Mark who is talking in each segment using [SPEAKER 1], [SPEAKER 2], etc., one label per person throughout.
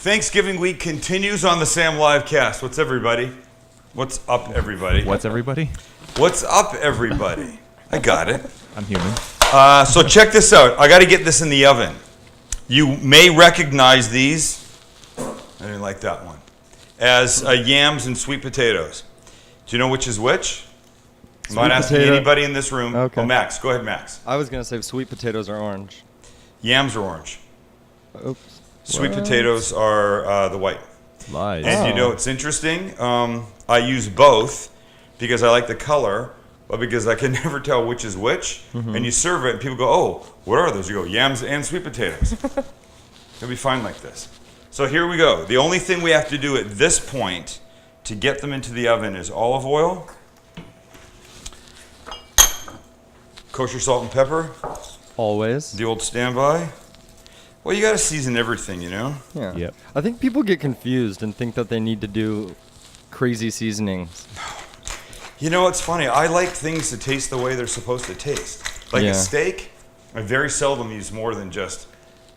[SPEAKER 1] Thanksgiving week continues on the Sam Livecast. What's everybody? What's up, everybody?
[SPEAKER 2] What's everybody?
[SPEAKER 1] What's up, everybody? I got it.
[SPEAKER 2] I'm human.
[SPEAKER 1] So check this out. I got to get this in the oven. You may recognize these. I didn't like that one. As yams and sweet potatoes. Do you know which is which? I'm not asking anybody in this room.
[SPEAKER 3] Okay.
[SPEAKER 1] Oh, Max. Go ahead, Max.
[SPEAKER 3] I was going to say sweet potatoes are orange.
[SPEAKER 1] Yams are orange.
[SPEAKER 3] Oops.
[SPEAKER 1] Sweet potatoes are the white.
[SPEAKER 2] Lies.
[SPEAKER 1] And you know, it's interesting. I use both because I like the color, but because I can never tell which is which. And you serve it, and people go, "Oh, what are those?" You go, "Yams and sweet potatoes." It'll be fine like this. So here we go. The only thing we have to do at this point to get them into the oven is olive oil, kosher salt and pepper,
[SPEAKER 3] Always.
[SPEAKER 1] the old standby. Well, you got to season everything, you know?
[SPEAKER 3] Yeah.
[SPEAKER 2] Yep.
[SPEAKER 3] I think people get confused and think that they need to do crazy seasonings.
[SPEAKER 1] You know, it's funny. I like things to taste the way they're supposed to taste. Like
[SPEAKER 3] Yeah.
[SPEAKER 1] a steak, I very seldom use more than just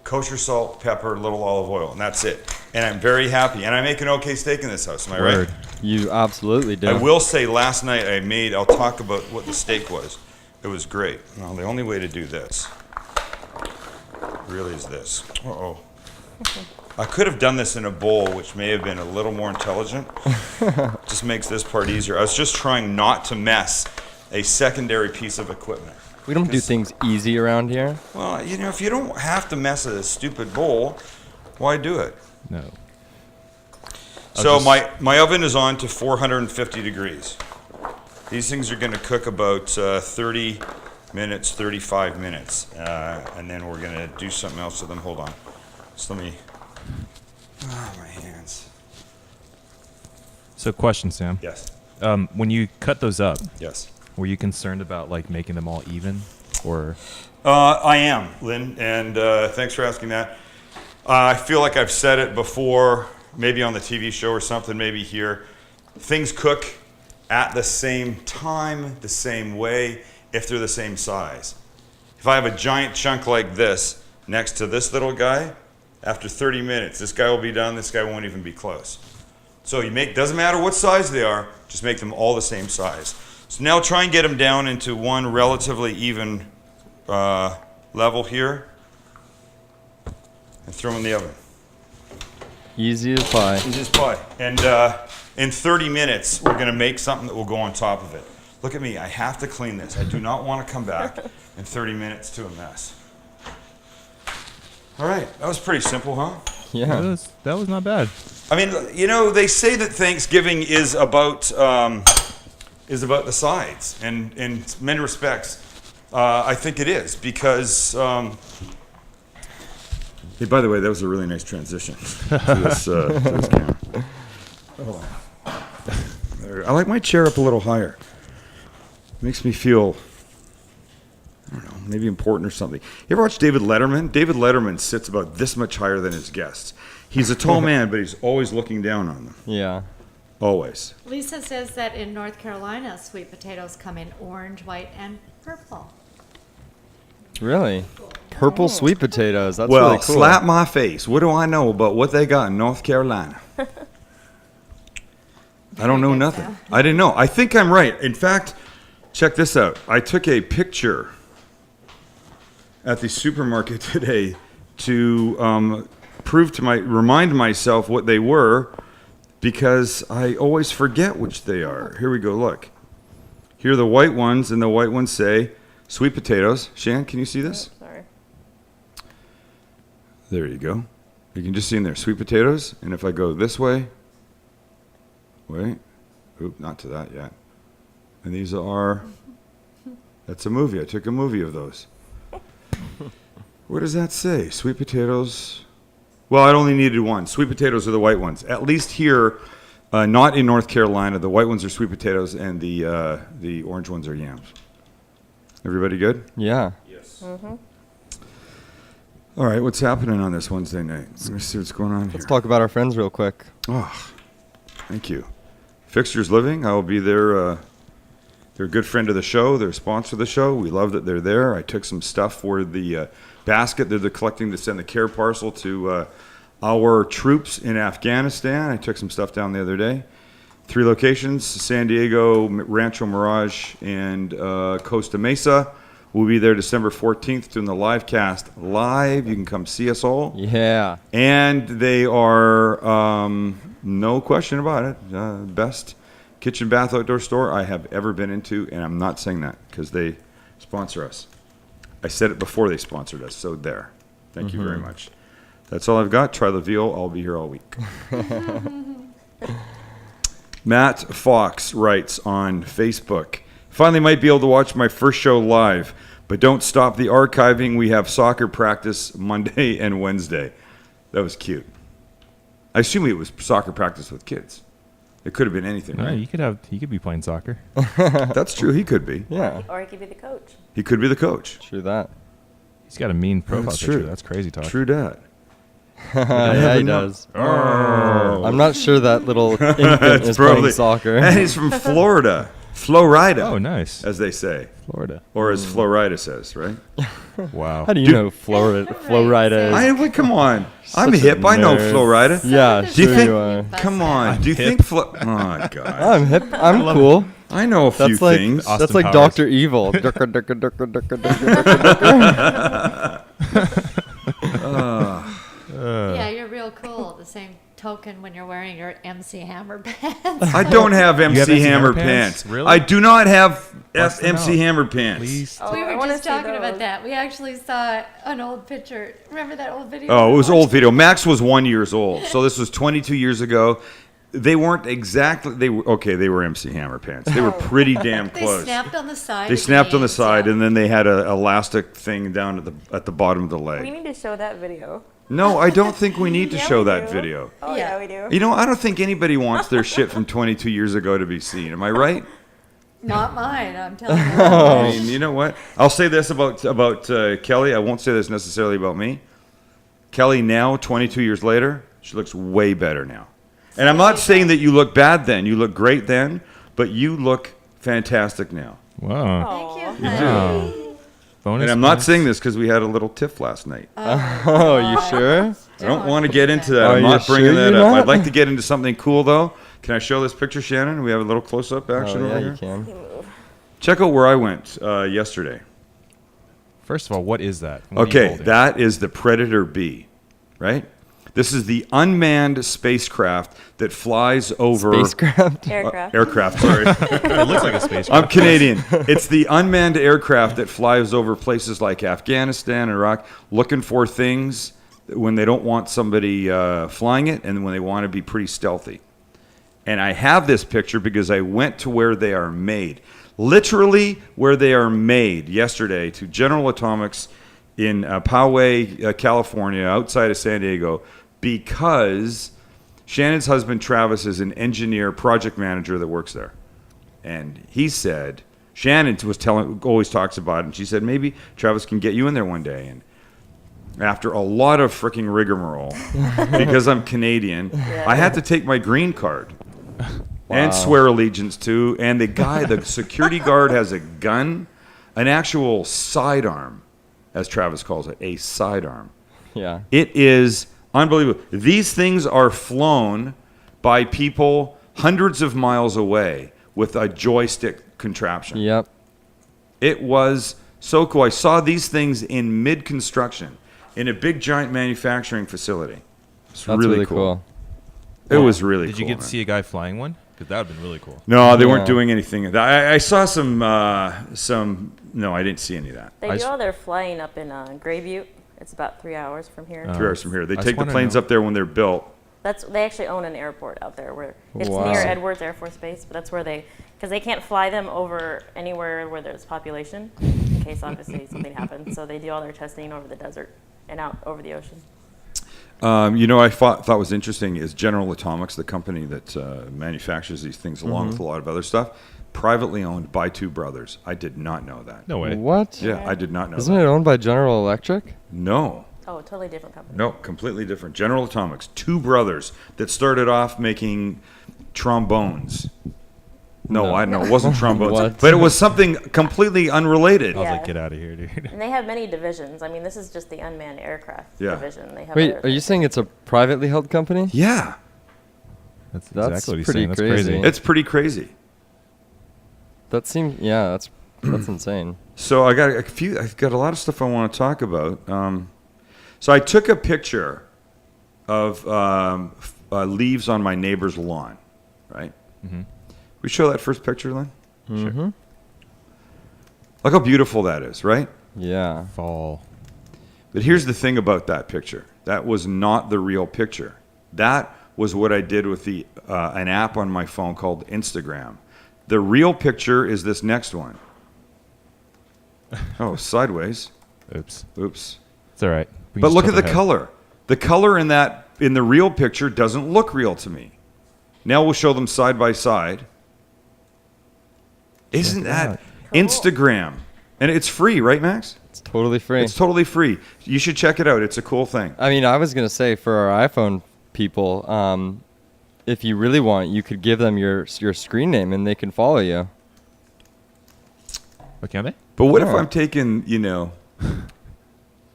[SPEAKER 1] kosher salt, pepper, a little olive oil, and that's it. And I'm very happy. And I make an okay steak in this house, am I right?
[SPEAKER 2] Word.
[SPEAKER 3] You absolutely do.
[SPEAKER 1] I will say last night I'll talk about what the steak was. It was great. Well, the only way to do this really is this. Uh-oh. I could have done this in a bowl, which may have been a little more intelligent. Just makes this part easier. I was just trying not to mess a secondary piece of equipment.
[SPEAKER 3] We don't do things easy around here.
[SPEAKER 1] Well, you know, if you don't have to mess a stupid bowl, why do it?
[SPEAKER 2] No.
[SPEAKER 1] So my oven is on to 450 degrees. These things are going to cook about 30 minutes, 35 minutes. And then we're going to do something else with them. Hold on. Just let me... Oh, my hands.
[SPEAKER 2] So question, Sam.
[SPEAKER 1] Yes.
[SPEAKER 2] When you cut those up,
[SPEAKER 1] Yes.
[SPEAKER 2] were you concerned about like making them all even, or?
[SPEAKER 1] I am, Lynn, and thanks for asking that. I feel like I've said it before, maybe on the TV show or something, maybe here. Things cook at the same time, the same way, if they're the same size. If I have a giant chunk like this next to this little guy, after 30 minutes, this guy will be done, this guy won't even be close. So doesn't matter what size they are, just make them all the same size. So now try and get them down into one relatively even level here, and throw them in the oven.
[SPEAKER 3] Easy as pie.
[SPEAKER 1] Easy as pie. And in 30 minutes, we're gonna make something that will go on top of it. Look at me, I have to clean this. I do not want to come back in 30 minutes to a mess. All right, that was pretty simple, huh?
[SPEAKER 3] Yeah.
[SPEAKER 2] That was not bad.
[SPEAKER 1] I mean, you know, they say that Thanksgiving is about the sides, and in many respects, I think it is because. Hey, by the way, that was a really nice transition to this camera. Oh. I like my chair up a little higher. Makes me feel, I don't know, maybe important or something. You ever watch David Letterman? David Letterman sits about this much higher than his guests. He's a tall man, but he's always looking down on them.
[SPEAKER 3] Yeah.
[SPEAKER 1] Always.
[SPEAKER 4] Lisa says that in North Carolina, sweet potatoes come in orange, white, and purple.
[SPEAKER 3] Really? Purple sweet potatoes. That's
[SPEAKER 1] Well,
[SPEAKER 3] really cool.
[SPEAKER 1] slap my face. What do I know about what they got in North Carolina? I don't know
[SPEAKER 4] Very good,
[SPEAKER 1] nothing.
[SPEAKER 4] Sam.
[SPEAKER 1] I didn't know. I think I'm right. In fact, check this out. I took a picture at the supermarket today to remind myself what they were, because I always forget which they are. Here we go. Look. Here are the white ones, and the white ones say sweet potatoes. Shan, can you see this?
[SPEAKER 5] Sorry.
[SPEAKER 1] There you go. You can just see in there, sweet potatoes. And if I go this way, wait, oop, not to that yet. And these are, that's a movie. I took a movie of those. What does that say? Sweet potatoes. Well, I only needed one. Sweet potatoes are the white ones. At least here, not in North Carolina, the white ones are sweet potatoes and the orange ones are yams. Everybody good?
[SPEAKER 3] Yeah.
[SPEAKER 1] Yes. All right, what's happening on this Wednesday night? Let me see what's going on here.
[SPEAKER 3] Let's talk about our friends real quick.
[SPEAKER 1] Oh, thank you. Fixtures Living, I will be there. They're a good friend of the show. They're a sponsor of the show. We love that they're there. I took some stuff for the basket that they're collecting to send the care parcel to Our troops in Afghanistan. I took some stuff down the other day. 3 locations: San Diego, Rancho Mirage, and Costa Mesa. We'll be there December 14th doing the live cast live. You can come see us all.
[SPEAKER 3] Yeah.
[SPEAKER 1] And they are, no question about it, best kitchen, bath, outdoor store I have ever been into. And I'm not saying that because they sponsor us. I said it before they sponsored us, so there. Thank you very much. That's all I've got. Try the veal. I'll be here all week. Matt Fox writes on Facebook, finally might be able to watch my first show live, but don't stop the archiving. We have soccer practice Monday and Wednesday. That was cute. I assume it was soccer practice with kids. It could have been anything,
[SPEAKER 2] No,
[SPEAKER 1] right?
[SPEAKER 2] you could be playing soccer.
[SPEAKER 1] That's true. He could be.
[SPEAKER 3] Yeah.
[SPEAKER 5] Or he could be the coach.
[SPEAKER 1] He could be the coach.
[SPEAKER 3] True that.
[SPEAKER 2] He's got a mean profile
[SPEAKER 1] That's
[SPEAKER 2] picture.
[SPEAKER 1] true.
[SPEAKER 2] That's crazy talk.
[SPEAKER 1] True dat.
[SPEAKER 3] Yeah, he does. I'm not sure that little infant is playing soccer.
[SPEAKER 1] And he's from Florida. Florida.
[SPEAKER 2] Oh, nice.
[SPEAKER 1] As they say.
[SPEAKER 2] Florida.
[SPEAKER 1] Or as Florida says, right?
[SPEAKER 2] Wow.
[SPEAKER 3] How do you know Florida is?
[SPEAKER 1] Well, come on. I'm
[SPEAKER 3] Such a
[SPEAKER 1] hip. I know
[SPEAKER 3] nerd.
[SPEAKER 1] Florida.
[SPEAKER 3] Yeah,
[SPEAKER 1] Do you
[SPEAKER 3] sure
[SPEAKER 1] think?
[SPEAKER 3] you are.
[SPEAKER 1] Come on. Do you think? Oh God.
[SPEAKER 3] I'm hip. I'm cool.
[SPEAKER 1] I know a few
[SPEAKER 3] That's like
[SPEAKER 1] things.
[SPEAKER 2] Austin
[SPEAKER 3] that's like
[SPEAKER 2] Powers.
[SPEAKER 3] Doctor Evil.
[SPEAKER 4] Yeah, you're real cool. The same token when you're wearing your MC Hammer pants.
[SPEAKER 1] I don't have MC,
[SPEAKER 2] MC
[SPEAKER 1] Hammer
[SPEAKER 2] Hammer
[SPEAKER 1] pants.
[SPEAKER 2] pants? Really?
[SPEAKER 1] I do not have
[SPEAKER 2] Bust them
[SPEAKER 1] MC
[SPEAKER 2] out.
[SPEAKER 1] Hammer pants.
[SPEAKER 2] Please.
[SPEAKER 5] Oh,
[SPEAKER 4] We
[SPEAKER 5] I
[SPEAKER 4] were
[SPEAKER 5] wanna
[SPEAKER 4] just
[SPEAKER 5] see
[SPEAKER 4] talking about
[SPEAKER 5] those.
[SPEAKER 4] that. We actually saw an old picture. Remember that old video?
[SPEAKER 1] Oh,
[SPEAKER 4] we
[SPEAKER 1] it was
[SPEAKER 4] watched?
[SPEAKER 1] old video. Max was 1 year old, so this was 22 years ago. They weren't exactly. They were MC Hammer pants. They were pretty damn
[SPEAKER 4] They
[SPEAKER 1] close.
[SPEAKER 4] snapped on the side.
[SPEAKER 1] They snapped on the
[SPEAKER 4] jeans,
[SPEAKER 1] side,
[SPEAKER 4] yeah.
[SPEAKER 1] and then they had an elastic thing down at the bottom of the
[SPEAKER 5] We
[SPEAKER 1] leg.
[SPEAKER 5] need to show that video.
[SPEAKER 1] No, I don't think we need to
[SPEAKER 5] Yeah,
[SPEAKER 1] show
[SPEAKER 5] we
[SPEAKER 1] that
[SPEAKER 5] do.
[SPEAKER 1] video.
[SPEAKER 5] Oh,
[SPEAKER 4] Yeah.
[SPEAKER 5] yeah, we do.
[SPEAKER 1] You know, I don't think anybody wants their shit from 22 years ago to be seen. Am I right?
[SPEAKER 4] Not mine, I'm telling you.
[SPEAKER 1] I mean, you know what? I'll say this about Kelly. I won't say this necessarily about me. Kelly now, 22 years later, she looks way better now. And I'm not saying that you look bad then. You look great then, but you look fantastic now.
[SPEAKER 2] Wow.
[SPEAKER 4] Thank you.
[SPEAKER 1] You
[SPEAKER 4] honey.
[SPEAKER 1] do.
[SPEAKER 2] Bonus.
[SPEAKER 1] And I'm not
[SPEAKER 2] points.
[SPEAKER 1] saying this because we had a little tiff last night.
[SPEAKER 3] Oh, you sure?
[SPEAKER 1] I don't want to get into that.
[SPEAKER 3] Are
[SPEAKER 1] I'm
[SPEAKER 3] you
[SPEAKER 1] not bringing
[SPEAKER 3] sure
[SPEAKER 1] that
[SPEAKER 3] you're
[SPEAKER 1] up.
[SPEAKER 3] not?
[SPEAKER 1] I'd like to get into something cool, though. Can I show this picture, Shannon? We have a little close-up action
[SPEAKER 3] Oh,
[SPEAKER 1] over
[SPEAKER 3] yeah,
[SPEAKER 1] here.
[SPEAKER 3] you can.
[SPEAKER 1] Check out where I went yesterday.
[SPEAKER 2] First of all, what is that? What are you
[SPEAKER 1] Okay,
[SPEAKER 2] holding?
[SPEAKER 1] that is the Predator B, right? This is the unmanned spacecraft that flies over...
[SPEAKER 3] Spacecraft.
[SPEAKER 5] Aircraft.
[SPEAKER 1] Aircraft, sorry.
[SPEAKER 2] It looks like a spacecraft.
[SPEAKER 1] I'm Canadian. It's the unmanned aircraft that flies over places like Afghanistan and Iraq looking for things when they don't want somebody flying it and when they want to be pretty stealthy. And I have this picture because I went to where they are made. Literally where they are made yesterday to General Atomics in Poway, California, outside of San Diego, because Shannon's husband, Travis, is an engineer, project manager that works there. And he said, Shannon always talks about it, and she said, maybe Travis can get you in there one day. And after a lot of freaking rigmarole, because I'm Canadian, I had to take my green card and swear allegiance to. And the security guard has a gun, an actual sidearm, as Travis calls it, a sidearm.
[SPEAKER 3] Yeah.
[SPEAKER 1] It is unbelievable. These things are flown by people hundreds of miles away with a joystick contraption.
[SPEAKER 3] Yep.
[SPEAKER 1] It was so cool. I saw these things in mid-construction in a big, giant manufacturing facility. It's
[SPEAKER 3] That's really cool.
[SPEAKER 1] It was really cool.
[SPEAKER 2] Did you get to
[SPEAKER 1] man.
[SPEAKER 2] see a guy flying one? Because that would have been really cool.
[SPEAKER 1] No, they weren't
[SPEAKER 3] Yeah.
[SPEAKER 1] doing anything. I saw some. No, I didn't see any of that.
[SPEAKER 5] They do all their flying up in Grey Butte. It's about 3 hours from here.
[SPEAKER 1] 3 hours from here. They
[SPEAKER 2] I just
[SPEAKER 1] take the
[SPEAKER 2] wanna
[SPEAKER 1] planes
[SPEAKER 2] know-
[SPEAKER 1] up there when they're built.
[SPEAKER 5] They actually own an airport out there where it's
[SPEAKER 3] Wow.
[SPEAKER 5] near Edwards Air Force Base, but that's where because they can't fly them over anywhere where there's population in case obviously something happens. So they do all their testing over the desert and out over the ocean.
[SPEAKER 1] I thought was interesting is General Atomics, the company that manufactures these things along with a lot of other stuff, privately owned by two brothers. I did not know that.
[SPEAKER 2] No way.
[SPEAKER 3] What?
[SPEAKER 1] Yeah, I did not know
[SPEAKER 3] Isn't
[SPEAKER 1] that.
[SPEAKER 3] it owned by General Electric?
[SPEAKER 1] No.
[SPEAKER 5] Oh, totally different company.
[SPEAKER 1] No, completely different. General Atomics, two brothers that started off making trombones. No, I know it wasn't trombones,
[SPEAKER 3] What?
[SPEAKER 1] but it was something completely unrelated.
[SPEAKER 2] I was
[SPEAKER 5] Yeah.
[SPEAKER 2] like, get out of here, dude.
[SPEAKER 5] And they have many divisions. I mean, this is just the unmanned aircraft
[SPEAKER 1] Yeah.
[SPEAKER 5] division. They have
[SPEAKER 3] Wait,
[SPEAKER 5] other
[SPEAKER 3] are you
[SPEAKER 5] things.
[SPEAKER 3] saying it's a privately held company?
[SPEAKER 1] Yeah,
[SPEAKER 2] That's
[SPEAKER 3] That's
[SPEAKER 2] exactly what he's
[SPEAKER 3] pretty
[SPEAKER 2] saying. That's
[SPEAKER 3] crazy.
[SPEAKER 2] crazy.
[SPEAKER 1] it's pretty crazy.
[SPEAKER 3] That's insane.
[SPEAKER 1] So I've got a lot of stuff I want to talk about. So I took a picture of leaves on my neighbor's lawn, right?
[SPEAKER 2] Mm-hmm.
[SPEAKER 1] We show that first picture, Lynn?
[SPEAKER 3] Mm-hmm.
[SPEAKER 1] Look how beautiful that is, right?
[SPEAKER 3] Yeah.
[SPEAKER 2] Fall.
[SPEAKER 1] But here's the thing about that picture. That was not the real picture. That was what I did with the an app on my phone called Instagram. The real picture is this next one. Oh, sideways.
[SPEAKER 2] Oops.
[SPEAKER 1] Oops.
[SPEAKER 2] It's all right. We can
[SPEAKER 1] But
[SPEAKER 2] just
[SPEAKER 1] look at
[SPEAKER 2] tilt
[SPEAKER 1] the
[SPEAKER 2] our head.
[SPEAKER 1] color. The color in the real picture doesn't look real to me. Now we'll show them side by side. Isn't
[SPEAKER 2] Check it
[SPEAKER 1] that
[SPEAKER 2] out.
[SPEAKER 1] Instagram? And it's free, right, Max?
[SPEAKER 3] It's totally free.
[SPEAKER 1] It's totally free. You should check it out. It's a cool thing.
[SPEAKER 3] I mean, I was going to say for our iPhone people, if you really want, you could give them your screen name and they can follow you.
[SPEAKER 2] What can they?
[SPEAKER 1] But what if
[SPEAKER 3] Yeah.
[SPEAKER 1] I'm taking,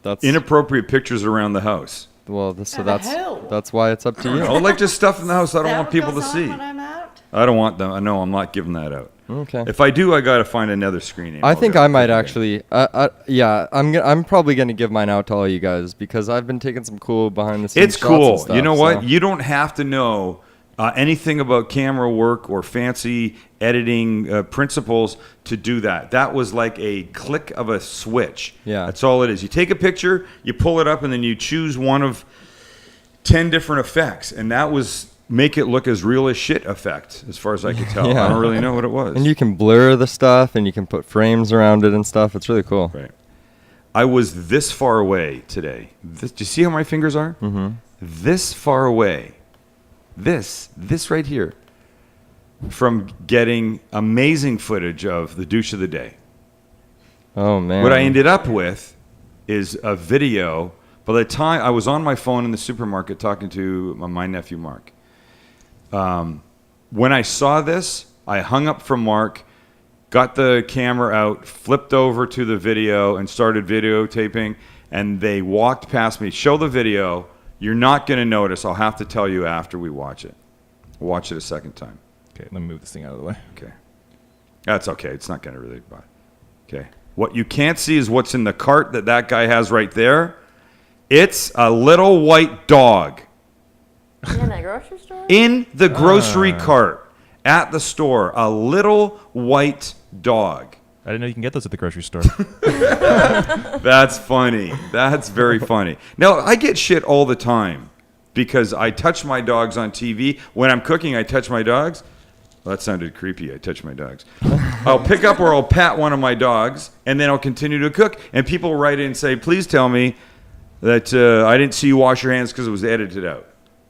[SPEAKER 3] That's
[SPEAKER 1] inappropriate pictures around the house?
[SPEAKER 3] well, so
[SPEAKER 4] Of the
[SPEAKER 3] that's
[SPEAKER 4] who?
[SPEAKER 3] that's why it's up to you.
[SPEAKER 1] Oh, like just stuff in the house I don't
[SPEAKER 4] That
[SPEAKER 1] want
[SPEAKER 4] what
[SPEAKER 1] people to
[SPEAKER 4] goes on
[SPEAKER 1] see.
[SPEAKER 4] when I'm out?
[SPEAKER 1] I don't want them. I know I'm not giving that out.
[SPEAKER 3] Okay.
[SPEAKER 1] If I do, I got to find another screen name.
[SPEAKER 3] I
[SPEAKER 1] I'll
[SPEAKER 3] think
[SPEAKER 1] get
[SPEAKER 3] I
[SPEAKER 1] it.
[SPEAKER 3] might actually. Yeah, I'm probably gonna give mine out to all you guys because I've been taking some cool behind the scenes.
[SPEAKER 1] It's
[SPEAKER 3] shots and
[SPEAKER 1] cool.
[SPEAKER 3] stuff,
[SPEAKER 1] You know what?
[SPEAKER 3] so-
[SPEAKER 1] You don't have to know anything about camera work or fancy editing principles to do that. That was like a click of a switch.
[SPEAKER 3] Yeah.
[SPEAKER 1] That's all it is. You take a picture, you pull it up, and then you choose one of 10 different effects. And that was make it look as real as shit effect, as far as I could tell.
[SPEAKER 3] Yeah.
[SPEAKER 1] I don't really know what it was.
[SPEAKER 3] And you can blur the stuff and you can put frames around it and stuff. It's really cool.
[SPEAKER 1] Right. I was this far away today. Do you see how my fingers are?
[SPEAKER 3] Mm-hmm.
[SPEAKER 1] This far away. This right here. From getting amazing footage of the douche of the day.
[SPEAKER 3] Oh man.
[SPEAKER 1] What I ended up with is a video. By the time I was on my phone in the supermarket talking to my nephew Mark. When I saw this, I hung up from Mark, got the camera out, flipped over to the video, and started videotaping. And they walked past me. Show the video. You're not going to notice. I'll have to tell you after we watch it. We'll watch it a second time.
[SPEAKER 2] Okay, let me move this thing out of the way.
[SPEAKER 1] Okay. That's okay. It's not going to really bother. Okay. What you can't see is what's in the cart that guy has right there. It's a little white dog
[SPEAKER 5] In a grocery store?
[SPEAKER 1] in the grocery cart at the store. A little white dog.
[SPEAKER 2] I didn't know you can get those at the grocery store.
[SPEAKER 1] That's funny. That's very funny. Now, I get shit all the time because I touch my dogs on TV. When I'm cooking, I touch my dogs. Well, that sounded creepy. I touch my dogs. I'll pick up or I'll pat one of my dogs, and then I'll continue to cook. And people write in and say, please tell me that I didn't see you wash your hands because it was edited out.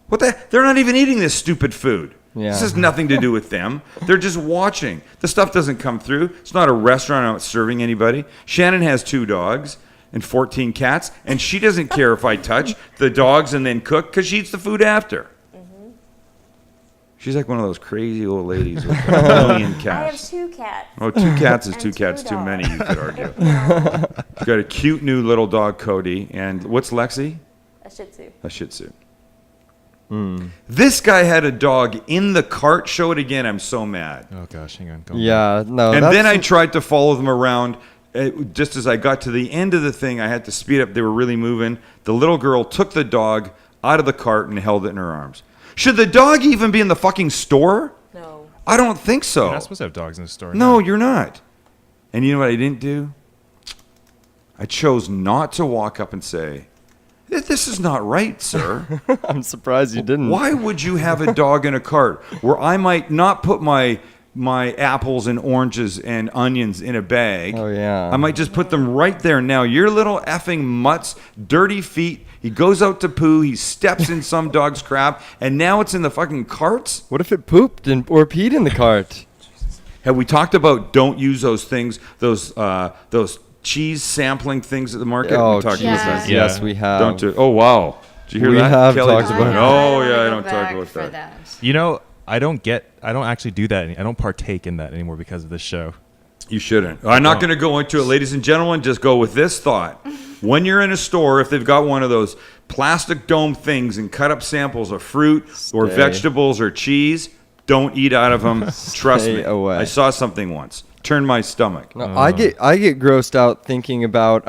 [SPEAKER 1] What the? They're not even eating this stupid food.
[SPEAKER 3] Yeah.
[SPEAKER 1] This has nothing to do with them. They're just watching. The stuff doesn't come through. It's not a restaurant out serving anybody. Shannon has 2 dogs and 14 cats, and she doesn't care if I touch the dogs and then cook because she eats the food after. She's like one of those crazy old ladies with a million
[SPEAKER 5] I have
[SPEAKER 1] cats.
[SPEAKER 5] 2 cats.
[SPEAKER 1] Oh, 2 cats is
[SPEAKER 5] And
[SPEAKER 1] 2
[SPEAKER 5] 2
[SPEAKER 1] cats too
[SPEAKER 5] dogs.
[SPEAKER 1] many, you could argue. She's got a cute new little dog, Cody. And what's Lexi?
[SPEAKER 5] A Shih Tzu.
[SPEAKER 1] A Shih Tzu. This guy had a dog in the cart. Show it again. I'm so mad.
[SPEAKER 2] Oh gosh, hang on. Go
[SPEAKER 3] Yeah. No.
[SPEAKER 1] And
[SPEAKER 3] that's,
[SPEAKER 1] then I tried to follow them around. Just as I got to the end of the thing, I had to speed up. They were really moving. The little girl took the dog out of the cart and held it in her arms. Should the dog even be in the fucking store?
[SPEAKER 5] No.
[SPEAKER 1] I don't think so.
[SPEAKER 2] You're not supposed to have dogs in the store.
[SPEAKER 1] No, you're not. And you know what I didn't do? I chose not to walk up and say, this is not right, sir.
[SPEAKER 3] I'm surprised you didn't.
[SPEAKER 1] Why would you have a dog in a cart where I might not put my apples and oranges and onions in a bag?
[SPEAKER 3] Oh yeah.
[SPEAKER 1] I might just put them right there. Now, your little effing mutts, dirty feet, he goes out to poo, he steps in some dog's crap, and now it's in the fucking carts?
[SPEAKER 3] What if it pooped or peed in the cart?
[SPEAKER 1] Have we talked about don't use those things, those cheese sampling things at the market?
[SPEAKER 3] Oh,
[SPEAKER 1] we talked
[SPEAKER 3] Jesus.
[SPEAKER 1] about that.
[SPEAKER 2] Yeah.
[SPEAKER 3] Yes, we have.
[SPEAKER 1] Don't do. Oh wow! Did you hear
[SPEAKER 3] We
[SPEAKER 1] that?
[SPEAKER 3] have
[SPEAKER 1] Kelly
[SPEAKER 3] talked
[SPEAKER 1] just
[SPEAKER 3] about
[SPEAKER 1] went,
[SPEAKER 3] it.
[SPEAKER 1] oh yeah, I
[SPEAKER 4] go
[SPEAKER 1] don't talk
[SPEAKER 4] back
[SPEAKER 1] about
[SPEAKER 4] for
[SPEAKER 1] that.
[SPEAKER 2] You know, I don't actually do that. I don't partake in that anymore because of this show.
[SPEAKER 1] You shouldn't. I'm not going to go into it, ladies and gentlemen. Just go with this thought. When you're in a store, if they've got one of those plastic dome things and cut up samples of fruit or vegetables or cheese, don't eat out of them. Trust me.
[SPEAKER 3] Away.
[SPEAKER 1] I saw something once. Turned my stomach.
[SPEAKER 3] No, I get grossed out thinking about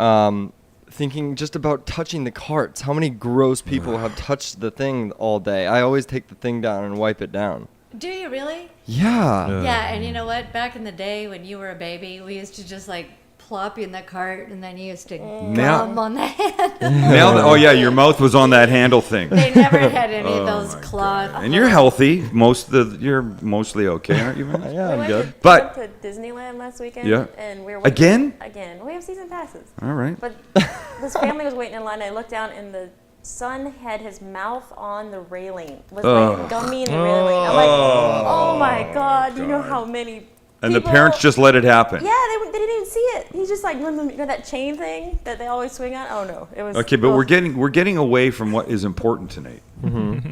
[SPEAKER 3] just about touching the carts. How many gross people have touched the thing all day? I always take the thing down and wipe it down.
[SPEAKER 4] Do you really?
[SPEAKER 3] Yeah.
[SPEAKER 4] Yeah, and you know what? Back in the day when you were a baby, we used to just like plop you in the cart, and then you used to gum on the hand.
[SPEAKER 1] Oh yeah, your mouth was on that handle thing.
[SPEAKER 4] They never had any of those cloth.
[SPEAKER 1] And you're healthy. You're mostly okay, aren't you, man?
[SPEAKER 3] Yeah, I'm good.
[SPEAKER 1] But
[SPEAKER 5] we went to Disneyland last weekend.
[SPEAKER 1] Yeah.
[SPEAKER 5] And we were
[SPEAKER 1] Again?
[SPEAKER 5] Again. We have season passes.
[SPEAKER 1] all right.
[SPEAKER 5] But this family was waiting in line. I looked down, and the son had his mouth on the railing. Was like gummy in the railing. I'm like, oh my God! You know how many.
[SPEAKER 1] And the
[SPEAKER 5] people-
[SPEAKER 1] parents just let it happen.
[SPEAKER 5] Yeah, they didn't even see it. He's just like, you know that chain thing that they always swing on? Oh no, it was.
[SPEAKER 1] Okay, but we're getting away from what is important tonight. Mm-hmm.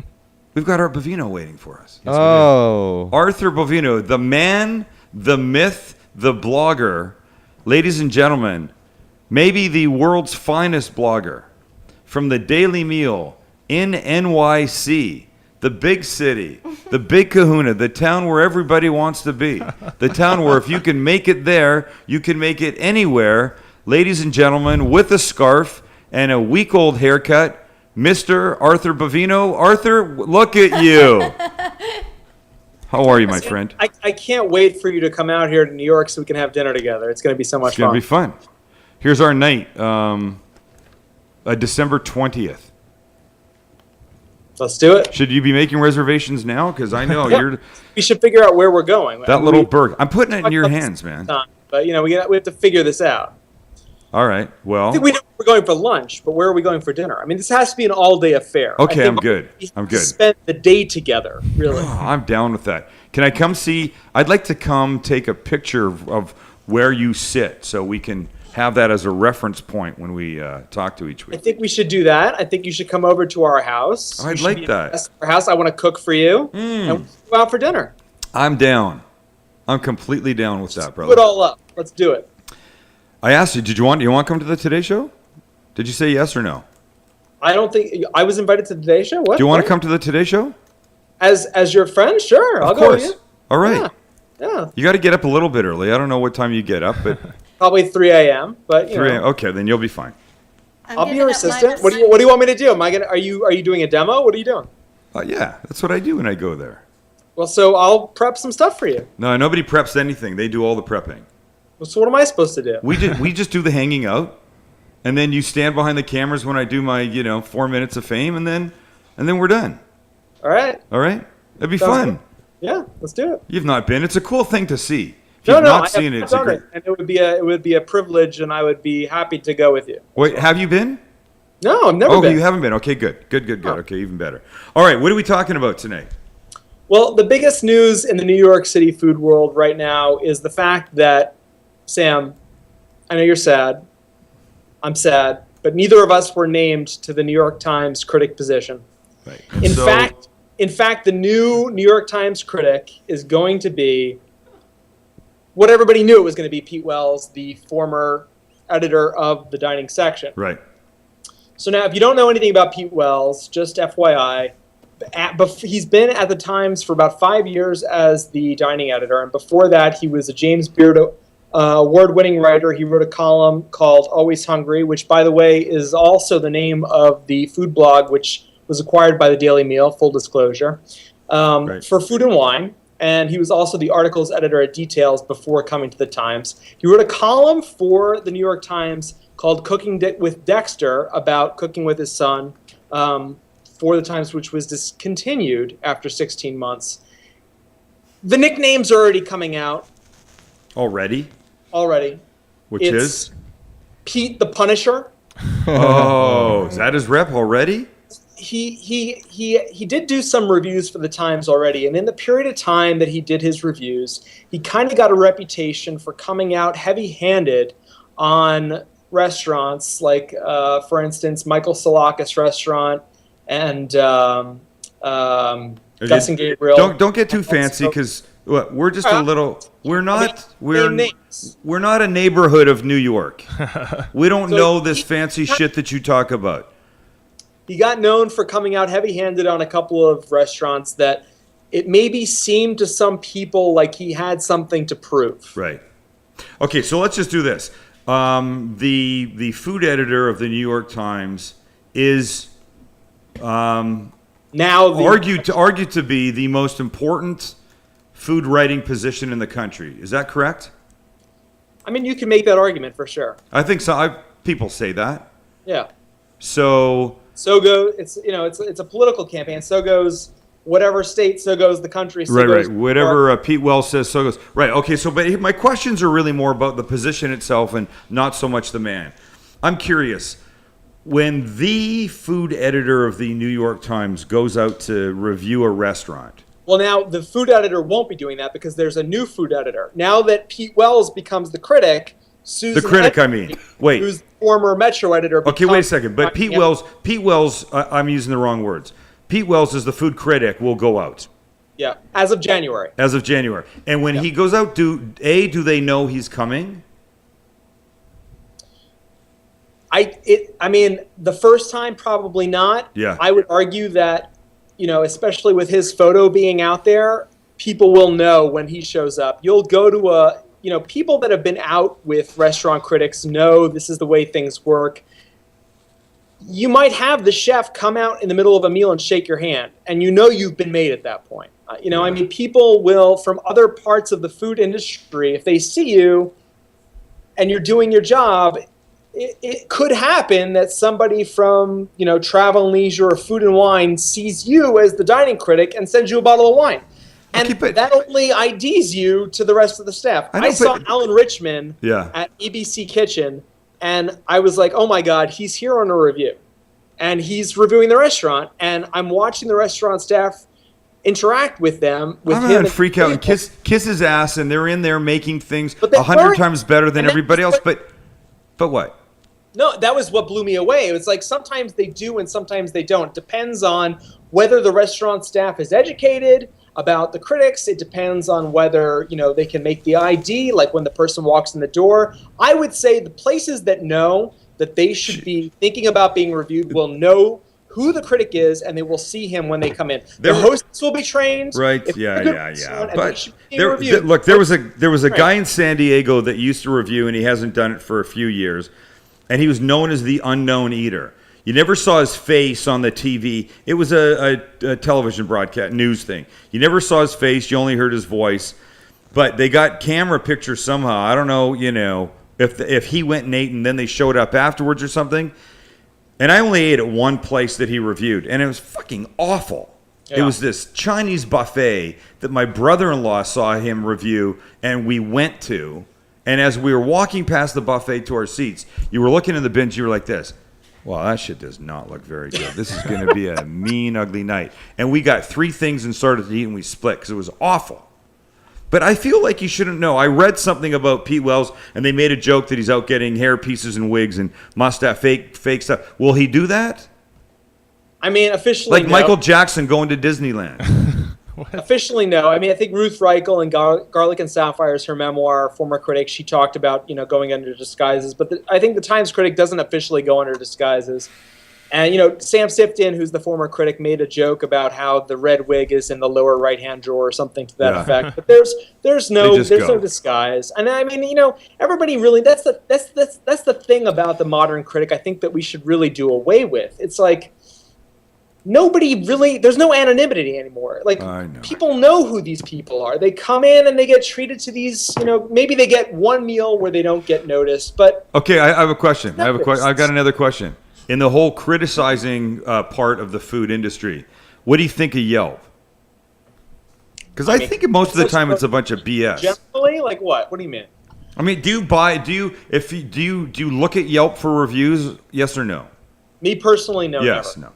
[SPEAKER 1] We've got our Bovino waiting for us. Arthur Bovino, the man, the myth, the blogger, ladies and gentlemen, maybe the world's finest blogger, from the Daily Meal in NYC, the big city, the big kahuna, the town where everybody wants to be, the town where if you can make it there, you can make it anywhere. Ladies and gentlemen, with a scarf and a week-old haircut, Mr. Arthur Bovino. Arthur, look at you. How are you, my friend?
[SPEAKER 6] I can't wait for you to come out here to New York so we can have dinner together. It's going to be so much
[SPEAKER 1] It's going to
[SPEAKER 6] fun.
[SPEAKER 1] be fun. Here's our night, December 20th.
[SPEAKER 6] Let's do it.
[SPEAKER 1] Should you be making reservations now? Because I know you're
[SPEAKER 6] We should figure out where we're going.
[SPEAKER 1] that little bird. I'm putting it in your hands, man.
[SPEAKER 6] But, we have to figure this out.
[SPEAKER 1] All right.
[SPEAKER 6] I
[SPEAKER 1] Well,
[SPEAKER 6] think we know where we're going for lunch, but where are we going for dinner? I mean, this has to be an all-day affair. I
[SPEAKER 1] okay,
[SPEAKER 6] think
[SPEAKER 1] I'm good.
[SPEAKER 6] we
[SPEAKER 1] I'm good.
[SPEAKER 6] Spend the day together, really.
[SPEAKER 1] I'm down with that. Can I come see? I'd like to come take a picture of where you sit so we can have that as a reference point when we talk to each
[SPEAKER 6] I
[SPEAKER 1] week.
[SPEAKER 6] think we should do that. I think you should come over to our house.
[SPEAKER 1] I'd
[SPEAKER 6] You should
[SPEAKER 1] like
[SPEAKER 6] be
[SPEAKER 1] that.
[SPEAKER 6] at our house. I want to cook for you, and we'll go out for dinner.
[SPEAKER 1] I'm down. I'm completely down with that,
[SPEAKER 6] Put it
[SPEAKER 1] brother.
[SPEAKER 6] all up. Let's do it.
[SPEAKER 1] I asked you, do you want to come to the Today Show? Did you say yes or no?
[SPEAKER 6] I don't think I was invited to the Today Show. What?
[SPEAKER 1] Do you want to
[SPEAKER 6] What?
[SPEAKER 1] come to the Today Show?
[SPEAKER 6] As your friend? Sure, I'll
[SPEAKER 1] Of
[SPEAKER 6] go with
[SPEAKER 1] course.
[SPEAKER 6] you.
[SPEAKER 1] All right.
[SPEAKER 6] Yeah,
[SPEAKER 1] You got to get up a little bit early. I don't know what time you get up, but
[SPEAKER 6] probably 3 a.m. But
[SPEAKER 1] 3 a.m. Okay, then you'll be fine.
[SPEAKER 6] I'll be your assistant. What do you want me to do? Are you doing a demo? What are you doing?
[SPEAKER 1] Yeah, that's what I do when I go there.
[SPEAKER 6] Well, so I'll prep some stuff for you.
[SPEAKER 1] No, nobody preps anything. They do all the prepping.
[SPEAKER 6] So what am I supposed to do?
[SPEAKER 1] We just do the hanging out, and then you stand behind the cameras when I do my 4 minutes of fame, and then we're done.
[SPEAKER 6] All right.
[SPEAKER 1] All right, it'd be
[SPEAKER 6] Sounds
[SPEAKER 1] fun.
[SPEAKER 6] good. Yeah, let's do it.
[SPEAKER 1] You've not been. It's a cool thing to see. If
[SPEAKER 6] No,
[SPEAKER 1] you've not
[SPEAKER 6] I
[SPEAKER 1] seen
[SPEAKER 6] have
[SPEAKER 1] it, it's a
[SPEAKER 6] done
[SPEAKER 1] great.
[SPEAKER 6] it, and it would be a privilege, and I would be happy to go with you.
[SPEAKER 1] Wait, have you been?
[SPEAKER 6] No, I've never
[SPEAKER 1] Oh,
[SPEAKER 6] been.
[SPEAKER 1] you haven't been. Okay, good.
[SPEAKER 6] Oh.
[SPEAKER 1] Okay, even better. All right, what are we talking about tonight?
[SPEAKER 6] Well, the biggest news in the New York City food world right now is the fact that, Sam, I know you're sad. I'm sad, but neither of us were named to the New York Times critic position.
[SPEAKER 1] Right.
[SPEAKER 6] In fact, the new New York Times critic is going to be what everybody knew it was going to be, Pete Wells, the former editor of the dining section.
[SPEAKER 1] Right.
[SPEAKER 6] So now, if you don't know anything about Pete Wells, just FYI, he's been at the Times for about 5 years as the dining editor, and before that, he was a James Beard award-winning writer. He wrote a column called Always Hungry, which, by the way, is also the name of the food blog, which was acquired by the Daily Meal, full disclosure, for Food and Wine. And he was also the article's editor at Details before coming to the Times. He wrote a column for the New York Times called Cooking with Dexter about cooking with his son for the Times, which was discontinued after 16 months. The nicknames are already coming out.
[SPEAKER 1] Already? Which
[SPEAKER 6] It's
[SPEAKER 1] is?
[SPEAKER 6] Pete the Punisher.
[SPEAKER 1] Oh, is that his rep already?
[SPEAKER 6] He did do some reviews for the Times already, and in the period of time that he did his reviews, he kind of got a reputation for coming out heavy-handed on restaurants, like, for instance, Michael Salakis restaurant and Gus and Gabriel.
[SPEAKER 1] Don't get too fancy because we're just a little. We're not. We're not a neighborhood of New York. We don't know this fancy shit that you talk about.
[SPEAKER 6] He got known for coming out heavy-handed on a couple of restaurants that it maybe seemed to some people like he had something to prove.
[SPEAKER 1] Right. Okay, so let's just do this. The food editor of the New York Times is
[SPEAKER 6] Now
[SPEAKER 1] argued to be the most important food writing position in the country. Is that correct?
[SPEAKER 6] I mean, you can make that argument for sure.
[SPEAKER 1] I think so. People say that.
[SPEAKER 6] Yeah.
[SPEAKER 1] So
[SPEAKER 6] It's a political campaign. So goes whatever state. So goes the country. So goes
[SPEAKER 1] Whatever Pete Wells says, so goes. Right. Okay. So, but my questions are really more about the position itself and not so much the man. I'm curious. When the food editor of the New York Times goes out to review a restaurant.
[SPEAKER 6] Well, now the food editor won't be doing that because there's a new food editor. Now that Pete Wells becomes the critic, Susan
[SPEAKER 1] The critic,
[SPEAKER 6] Henry,
[SPEAKER 1] Wait.
[SPEAKER 6] who's the former Metro editor.
[SPEAKER 1] Okay, wait a second. But Pete Wells, I'm using the wrong words. Pete Wells is the food critic, will go out.
[SPEAKER 6] Yeah, as of January.
[SPEAKER 1] And when he goes out, do they know he's coming?
[SPEAKER 6] I mean, the first time, probably not.
[SPEAKER 1] Yeah.
[SPEAKER 6] I would argue that, especially with his photo being out there, people will know when he shows up. You'll go to people that have been out with restaurant critics know this is the way things work. You might have the chef come out in the middle of a meal and shake your hand, and you've been made at that point. I mean, people will, from other parts of the food industry, if they see you and you're doing your job, it could happen that somebody from, Travel and Leisure or Food and Wine sees you as the dining critic and sends you a bottle of wine. And that only IDs you to the rest of the staff. I saw Alan Richman at ABC Kitchen, and I was like, oh my God, he's here on a review. And he's reviewing the restaurant, and I'm watching the restaurant staff interact with them.
[SPEAKER 1] I'm going to freak out and kiss his ass, and they're in there making things 100 times better than everybody else. But what?
[SPEAKER 6] No, that was what blew me away. It was like sometimes they do and sometimes they don't. It depends on whether the restaurant staff is educated about the critics. It depends on whether, they can make the ID, like when the person walks in the door. I would say the places that know that they should be thinking about being reviewed will know who the critic is, and they will see him when they come in. The hosts will be trained.
[SPEAKER 1] Right, yeah. But there was a guy in San Diego that used to review, and he hasn't done it for a few years, and he was known as the unknown eater. You never saw his face on the TV. It was a television broadcast, news thing. You never saw his face. You only heard his voice. But they got camera pictures somehow. I don't know, if he went and ate and then they showed up afterwards or something. And I only ate at one place that he reviewed, and it was fucking awful. Yeah. It was this Chinese buffet that my brother-in-law saw him review, and we went to. And as we were walking past the buffet to our seats, you were looking in the bins, you were like this. Well, that shit does not look very good. This is going to be a mean, ugly night. And we got 3 things and started to eat, and we split because it was awful. But I feel like you shouldn't know. I read something about Pete Wells, and they made a joke that he's out getting hair pieces and wigs and mustache, fake stuff. Will he do that?
[SPEAKER 6] I mean, officially,
[SPEAKER 1] like Michael Jackson going to Disneyland.
[SPEAKER 6] Officially, no. I mean, I think Ruth Reichel in Garlic and Sapphires, her memoir, former critic, she talked about, going under disguises. But I think the Times critic doesn't officially go under disguises. And, Sam Sifton, who's the former critic, made a joke about how the red wig is in the lower right-hand drawer or something to that effect. But there's no disguise. And I mean, everybody really, that's the thing about the modern critic I think that we should really do away with. It's like, nobody really, there's no anonymity anymore. Like, people know who these people are. They come in and they get treated to these, maybe they get one meal where they don't get noticed, but... Okay,
[SPEAKER 1] I have a question. I've got another question. In the whole criticizing part of the food industry, what do you think of Yelp? Because I think most of the time it's a bunch of BS.
[SPEAKER 6] Generally, like what? What do you mean?
[SPEAKER 1] I mean, do you look at Yelp for reviews? Yes or no?
[SPEAKER 6] Me personally, no.
[SPEAKER 1] Yes,
[SPEAKER 6] never.
[SPEAKER 1] no.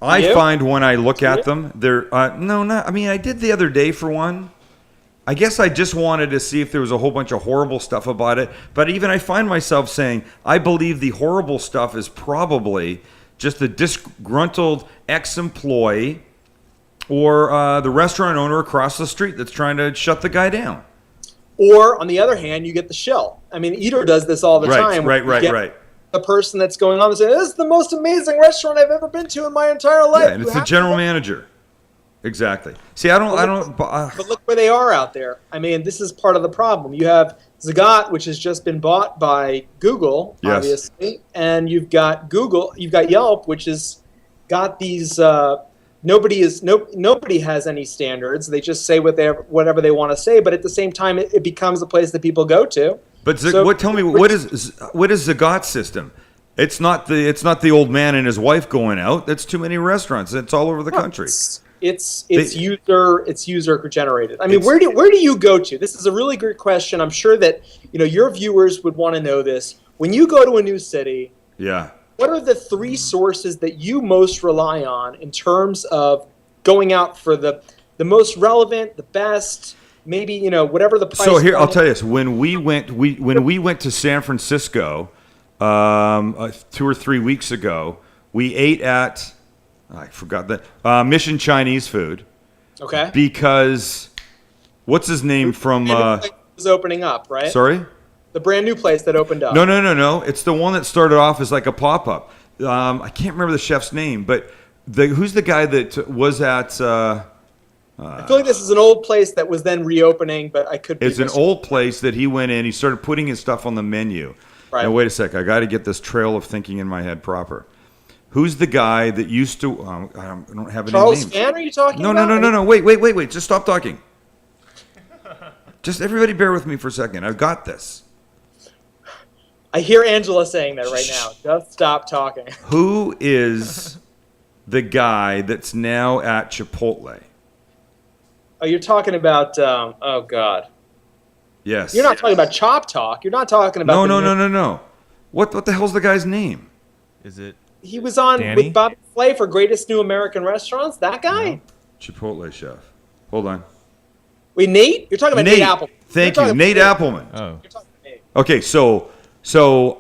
[SPEAKER 1] I find when I look at them, they're no, not. I mean, I did the other day for one. I guess I just wanted to see if there was a whole bunch of horrible stuff about it. But even I find myself saying, I believe the horrible stuff is probably just a disgruntled ex-employee or the restaurant owner across the street that's trying to shut the guy down.
[SPEAKER 6] Or on the other hand, you get the shill. I mean, Eater does this all the time.
[SPEAKER 1] Right.
[SPEAKER 6] The person that's going on and saying, "This is the most amazing restaurant I've ever been to in my entire life."
[SPEAKER 1] Yeah, and it's the general manager. Exactly. See, I don't.
[SPEAKER 6] But look where they are out there. I mean, this is part of the problem. You have Zagat, which has just been bought by Google,
[SPEAKER 1] Yes.
[SPEAKER 6] obviously, and you've got Yelp, which has got these. Nobody has any standards. They just say whatever they want to say. But at the same time, it becomes a place that people go to.
[SPEAKER 1] But tell me, what is Zagat's system? It's not the old man and his wife going out. That's too many restaurants. It's all over the country.
[SPEAKER 6] It's user generated. I mean, where do you go to? This is a really good question. I'm sure that your viewers would want to know this. When you go to a new city,
[SPEAKER 1] Yeah.
[SPEAKER 6] what are the 3 sources that you most rely on in terms of going out for the most relevant, the best, maybe whatever the price?
[SPEAKER 1] So here, I'll tell you this: when we went to San Francisco 2 or 3 weeks ago, we ate at I forgot that Mission Chinese food.
[SPEAKER 6] Okay.
[SPEAKER 1] Because what's his name from?
[SPEAKER 6] Was opening up, right?
[SPEAKER 1] Sorry.
[SPEAKER 6] The brand new place that opened up.
[SPEAKER 1] No. It's the one that started off as like a pop-up. I can't remember the chef's name, but who's the guy that was at...
[SPEAKER 6] I feel like this is an old place that was then reopening, but I could be...
[SPEAKER 1] It's an old place that he went in. He started putting his stuff on the menu.
[SPEAKER 6] Right.
[SPEAKER 1] Now, wait a sec. I got to get this trail of thinking in my head proper. Who's the guy that used to... I don't have any
[SPEAKER 6] Charles
[SPEAKER 1] names.
[SPEAKER 6] Fan, are you talking
[SPEAKER 1] No.
[SPEAKER 6] about?
[SPEAKER 1] Wait. Just stop talking. Just everybody bear with me for a second. I've got this.
[SPEAKER 6] I hear Angela saying that right now. Just stop talking.
[SPEAKER 1] Who is the guy that's now at Chipotle?
[SPEAKER 6] Oh, you're talking about, oh, God.
[SPEAKER 1] Yes.
[SPEAKER 6] You're not talking about Chop Talk. You're not talking about...
[SPEAKER 1] No. What the hell's the guy's name?
[SPEAKER 2] Is it
[SPEAKER 6] He was on
[SPEAKER 2] Danny?
[SPEAKER 6] with Bobby Flay for Greatest New American Restaurants? That guy?
[SPEAKER 2] No.
[SPEAKER 1] Chipotle chef. Hold on.
[SPEAKER 6] Wait, Nate? You're talking about Nate Appleman.
[SPEAKER 1] Thank
[SPEAKER 6] You're
[SPEAKER 1] you,
[SPEAKER 6] talking
[SPEAKER 1] Nate
[SPEAKER 6] about
[SPEAKER 1] Appleman.
[SPEAKER 2] Oh.
[SPEAKER 6] You're talking about Nate.
[SPEAKER 1] Okay, so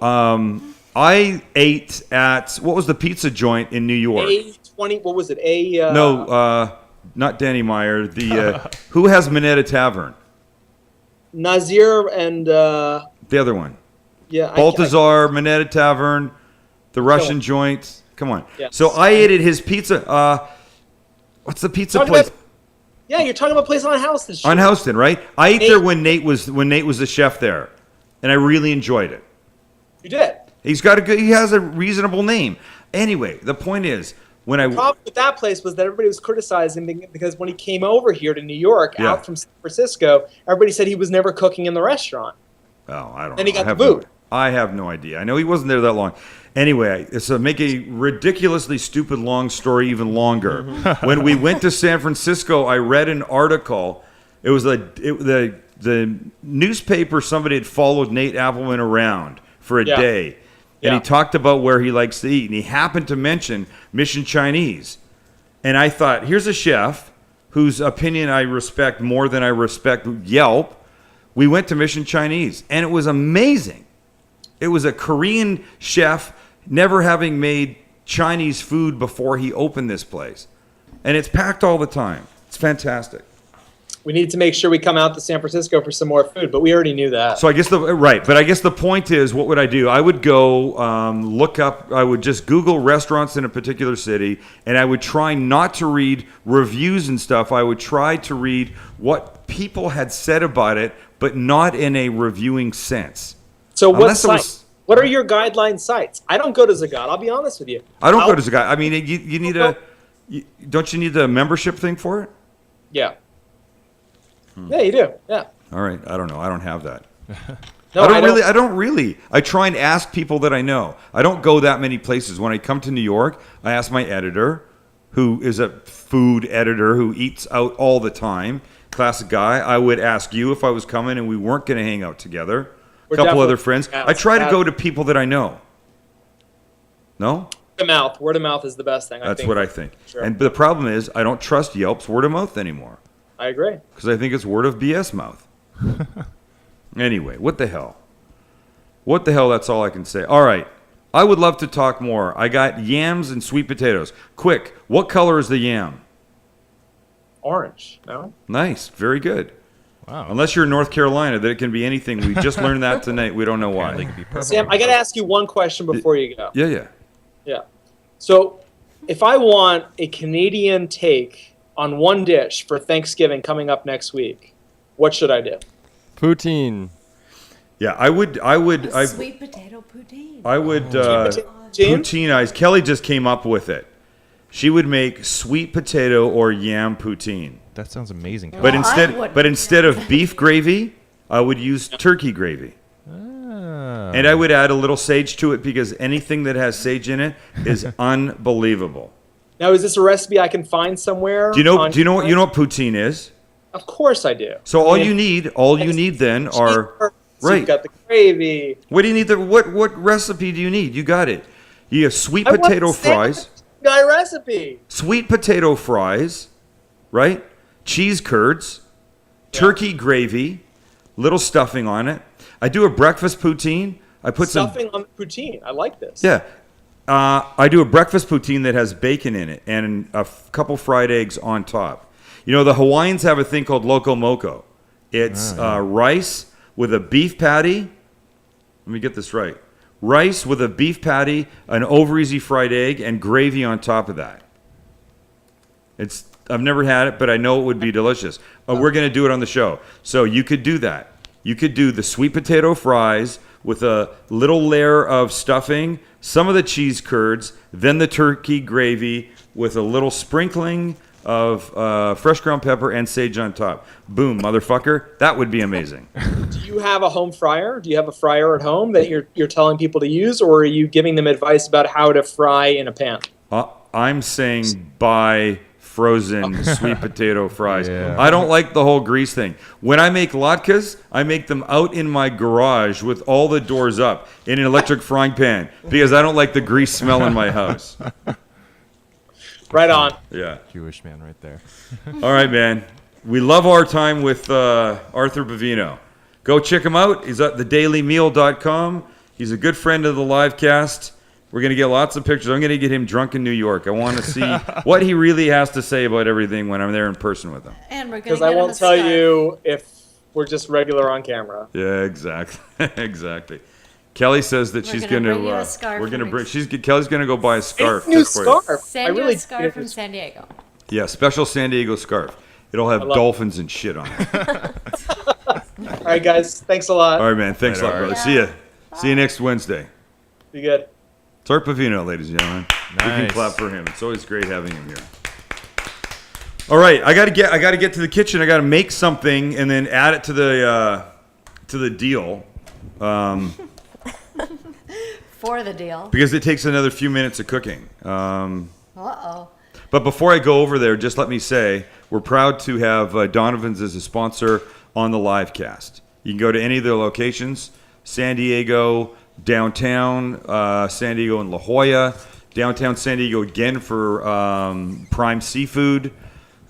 [SPEAKER 1] I ate at, what was the pizza joint in New York?
[SPEAKER 6] A20, what was it?
[SPEAKER 1] No, not Danny Meyer. The who has Minetta Tavern?
[SPEAKER 6] Nazir and,
[SPEAKER 1] The other one.
[SPEAKER 6] yeah.
[SPEAKER 1] Baltazar, Minetta Tavern, the Russian joint. Come on.
[SPEAKER 6] Yes.
[SPEAKER 1] So I ate at his pizza. What's the pizza
[SPEAKER 6] Talking
[SPEAKER 1] place?
[SPEAKER 6] about- Yeah, you're talking about a place on Houston Street.
[SPEAKER 1] On Houston, right? I ate
[SPEAKER 6] Nate-
[SPEAKER 1] there when Nate was the chef there, and I really enjoyed it.
[SPEAKER 6] You did.
[SPEAKER 1] He has a reasonable name. Anyway, the point is, when
[SPEAKER 6] The problem with that place was that everybody was criticizing him because when he came over here to New York,
[SPEAKER 1] Yeah.
[SPEAKER 6] out from San Francisco, everybody said he was never cooking in the restaurant.
[SPEAKER 1] Oh, I don't
[SPEAKER 6] Then
[SPEAKER 1] know.
[SPEAKER 6] he got
[SPEAKER 1] I have
[SPEAKER 6] the boot.
[SPEAKER 1] I have no idea. I know he wasn't there that long. Anyway, so make a ridiculously stupid long story even longer. When we went to San Francisco, I read an article. It was the newspaper. Somebody had followed Nate Appleman around for a
[SPEAKER 6] Yeah.
[SPEAKER 1] day, and
[SPEAKER 6] Yeah.
[SPEAKER 1] he talked about where he likes to eat, and he happened to mention Mission Chinese. And I thought, here's a chef whose opinion I respect more than I respect Yelp. We went to Mission Chinese, and it was amazing. It was a Korean chef, never having made Chinese food before he opened this place. And it's packed all the time. It's fantastic.
[SPEAKER 6] We need to make sure we come out to San Francisco for some more food, but we already knew that.
[SPEAKER 1] So I guess the point is, what would I do? I would go I would just Google restaurants in a particular city, and I would try not to read reviews and stuff. I would try to read what people had said about it, but not in a reviewing sense.
[SPEAKER 6] So
[SPEAKER 1] Unless it was-
[SPEAKER 6] what are your guideline sites? I don't go to Zagat. I'll be honest with you.
[SPEAKER 1] I don't go to Zagat. I mean, you need don't you need the membership thing for it?
[SPEAKER 6] Yeah. Yeah, you do. Yeah.
[SPEAKER 1] All right. I don't know. I don't have that.
[SPEAKER 6] No,
[SPEAKER 1] I don't really. I try and ask people that I know. I don't go that many places. When I come to New York, I ask my editor, who is a food editor who eats out all the time, classic guy. I would ask you if I was coming and we weren't going to hang out together. A couple
[SPEAKER 6] definitely-
[SPEAKER 1] other friends. I try to go to people that I know. No?
[SPEAKER 6] Word of mouth is the best thing.
[SPEAKER 1] That's what I think.
[SPEAKER 6] Sure.
[SPEAKER 1] And but the problem is, I don't trust Yelp's word of mouth anymore
[SPEAKER 6] I agree.
[SPEAKER 1] because I think it's word of BS mouth. Anyway, what the hell? What the hell? That's all I can say. All right. I would love to talk more. I got yams and sweet potatoes. Quick, what color is the yam?
[SPEAKER 6] Orange. No.
[SPEAKER 1] Nice. Very good.
[SPEAKER 2] Wow.
[SPEAKER 1] Unless you're in North Carolina, that it can be anything. We just learned that tonight. We don't know
[SPEAKER 2] Apparently it
[SPEAKER 1] why.
[SPEAKER 2] could be purple.
[SPEAKER 6] Sam, I got to ask you one question before you go.
[SPEAKER 1] Yeah.
[SPEAKER 6] Yeah. So, if I want a Canadian take on one dish for Thanksgiving coming up next week, what should I do?
[SPEAKER 3] Poutine.
[SPEAKER 1] Yeah, I would.
[SPEAKER 4] Sweet potato poutine.
[SPEAKER 1] I would.
[SPEAKER 6] Poutine?
[SPEAKER 1] Poutine. Kelly just came up with it. She would make sweet potato or yam poutine.
[SPEAKER 2] That sounds amazing.
[SPEAKER 1] But
[SPEAKER 4] Well, I
[SPEAKER 1] instead,
[SPEAKER 4] wouldn't.
[SPEAKER 1] of beef gravy, I would use turkey gravy.
[SPEAKER 2] Ah.
[SPEAKER 1] And I would add a little sage to it because anything that has sage in it is unbelievable.
[SPEAKER 6] Now, is this a recipe I can find somewhere?
[SPEAKER 1] Do you know
[SPEAKER 6] on-
[SPEAKER 1] what poutine is?
[SPEAKER 6] Of course I do.
[SPEAKER 1] So
[SPEAKER 6] I mean,
[SPEAKER 1] all you need then are
[SPEAKER 6] You've
[SPEAKER 1] right.
[SPEAKER 6] got the gravy.
[SPEAKER 1] What do you need? What recipe do you need? You got it. You have sweet
[SPEAKER 6] I want
[SPEAKER 1] potato
[SPEAKER 6] the
[SPEAKER 1] fries.
[SPEAKER 6] Guy recipe.
[SPEAKER 1] Sweet potato fries, right? Cheese curds, turkey gravy, little stuffing on it. I do a breakfast poutine. I put
[SPEAKER 6] Stuffing on the poutine. I like this.
[SPEAKER 1] Yeah. I do a breakfast poutine that has bacon in it and a couple fried eggs on top. You know, the Hawaiians have a thing called loco moco. It's rice with a beef patty. Let me get this right. Rice with a beef patty, an over-easy fried egg, and gravy on top of that. I've never had it, but I know it would be delicious. We're going to do it on the show. So you could do that. You could do the sweet potato fries with a little layer of stuffing, some of the cheese curds, then the turkey gravy with a little sprinkling of fresh ground pepper and sage on top. Boom, motherfucker. That would be amazing.
[SPEAKER 6] Do you have a home fryer? Do you have a fryer at home that you're telling people to use, or are you giving them advice about how to fry in a pan?
[SPEAKER 1] I'm saying buy frozen sweet potato fries.
[SPEAKER 2] Yeah.
[SPEAKER 1] I don't like the whole grease thing. When I make latkes, I make them out in my garage with all the doors up in an electric frying pan because I don't like the grease smell in my house.
[SPEAKER 6] Right on.
[SPEAKER 1] Yeah.
[SPEAKER 2] Jewish man right there.
[SPEAKER 1] All right, man. We love our time with Arthur Bovino. Go check him out. He's at thedailymeal.com. He's a good friend of the live cast. We're going to get lots of pictures. I'm going to get him drunk in New York. I want to see what he really has to say about everything when I'm there in person with him.
[SPEAKER 4] And we're going to
[SPEAKER 6] Because
[SPEAKER 4] get
[SPEAKER 6] I
[SPEAKER 4] him a
[SPEAKER 6] won't tell
[SPEAKER 4] scarf.
[SPEAKER 6] you if we're just regular on camera.
[SPEAKER 1] Yeah, exactly. Exactly. Kelly says that
[SPEAKER 4] We're
[SPEAKER 1] she's
[SPEAKER 4] gonna
[SPEAKER 1] going
[SPEAKER 4] bring you
[SPEAKER 1] to.
[SPEAKER 4] a scarf
[SPEAKER 1] We're going to
[SPEAKER 4] from
[SPEAKER 1] bring.
[SPEAKER 4] ex-
[SPEAKER 1] Kelly's going to go buy a scarf.
[SPEAKER 6] New
[SPEAKER 1] just for you.
[SPEAKER 6] scarf.
[SPEAKER 4] Send you a scarf from San Diego.
[SPEAKER 1] Yeah, special San Diego scarf. It'll have
[SPEAKER 6] love
[SPEAKER 1] dolphins and shit on it.
[SPEAKER 6] All right, guys. Thanks a lot.
[SPEAKER 1] All right, man. Thanks a lot,
[SPEAKER 2] Later,
[SPEAKER 1] brother.
[SPEAKER 4] Art.
[SPEAKER 1] See ya. See you next Wednesday.
[SPEAKER 6] Be good.
[SPEAKER 1] It's Art Bovino, ladies and gentlemen. We can
[SPEAKER 2] Nice.
[SPEAKER 1] clap for him. It's always great having him here. All right, I gotta get to the kitchen. I gotta make something and then add it to the deal.
[SPEAKER 4] For the deal.
[SPEAKER 1] Because it takes another few minutes of cooking.
[SPEAKER 4] Uh-oh.
[SPEAKER 1] But before I go over there, just let me say we're proud to have Donovan's as a sponsor on the live cast. You can go to any of their locations: San Diego, downtown San Diego and La Jolla, downtown San Diego again for Prime Seafood.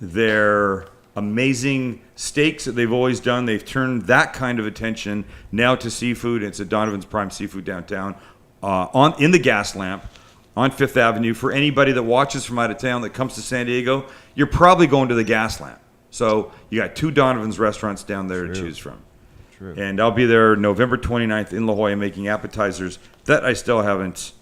[SPEAKER 1] Their amazing steaks that they've always done. They've turned that kind of attention now to seafood. It's at Donovan's Prime Seafood downtown in the gas lamp on Fifth Avenue. For anybody that watches from out of town that comes to San Diego, you're probably going to the gas lamp. So you got two Donovan's restaurants down there to choose from.
[SPEAKER 2] True.
[SPEAKER 1] And I'll be there November 29th in La Jolla making appetizers that I still haven't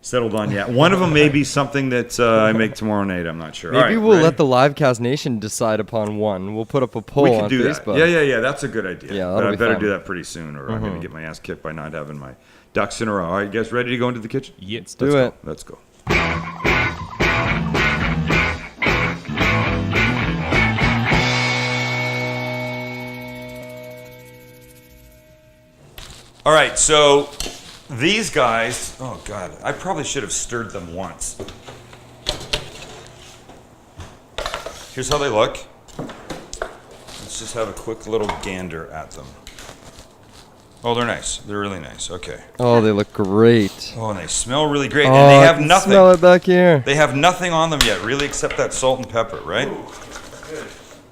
[SPEAKER 1] settled on yet. One of them may be something that I make tomorrow night. I'm not sure.
[SPEAKER 3] Maybe
[SPEAKER 1] All right,
[SPEAKER 3] we'll
[SPEAKER 1] ready?
[SPEAKER 3] let the Livecast Nation decide upon one. We'll put up a poll
[SPEAKER 1] We could
[SPEAKER 3] on
[SPEAKER 1] do
[SPEAKER 3] Facebook.
[SPEAKER 1] that. Yeah. That's a good idea.
[SPEAKER 3] Yeah,
[SPEAKER 1] but
[SPEAKER 3] that'll
[SPEAKER 1] I
[SPEAKER 3] be
[SPEAKER 1] better
[SPEAKER 3] fun.
[SPEAKER 1] do that pretty soon, or I'm going to get my ass kicked by not having my ducks in a row. All right, you guys ready to go into the kitchen?
[SPEAKER 2] Yeah.
[SPEAKER 3] Do
[SPEAKER 1] Let's
[SPEAKER 3] it.
[SPEAKER 1] Go. Let's go. All right, so these guys, oh God, I probably should have stirred them once. Here's how they look. Let's just have a quick little gander at them. Oh, they're nice. They're really nice. Okay.
[SPEAKER 3] Oh, they look great.
[SPEAKER 1] Oh, and they smell really great.
[SPEAKER 3] Oh,
[SPEAKER 1] and they
[SPEAKER 3] I
[SPEAKER 1] have
[SPEAKER 3] can
[SPEAKER 1] nothing.
[SPEAKER 3] smell it back here.
[SPEAKER 1] They have nothing on them yet, really, except that salt and pepper, right?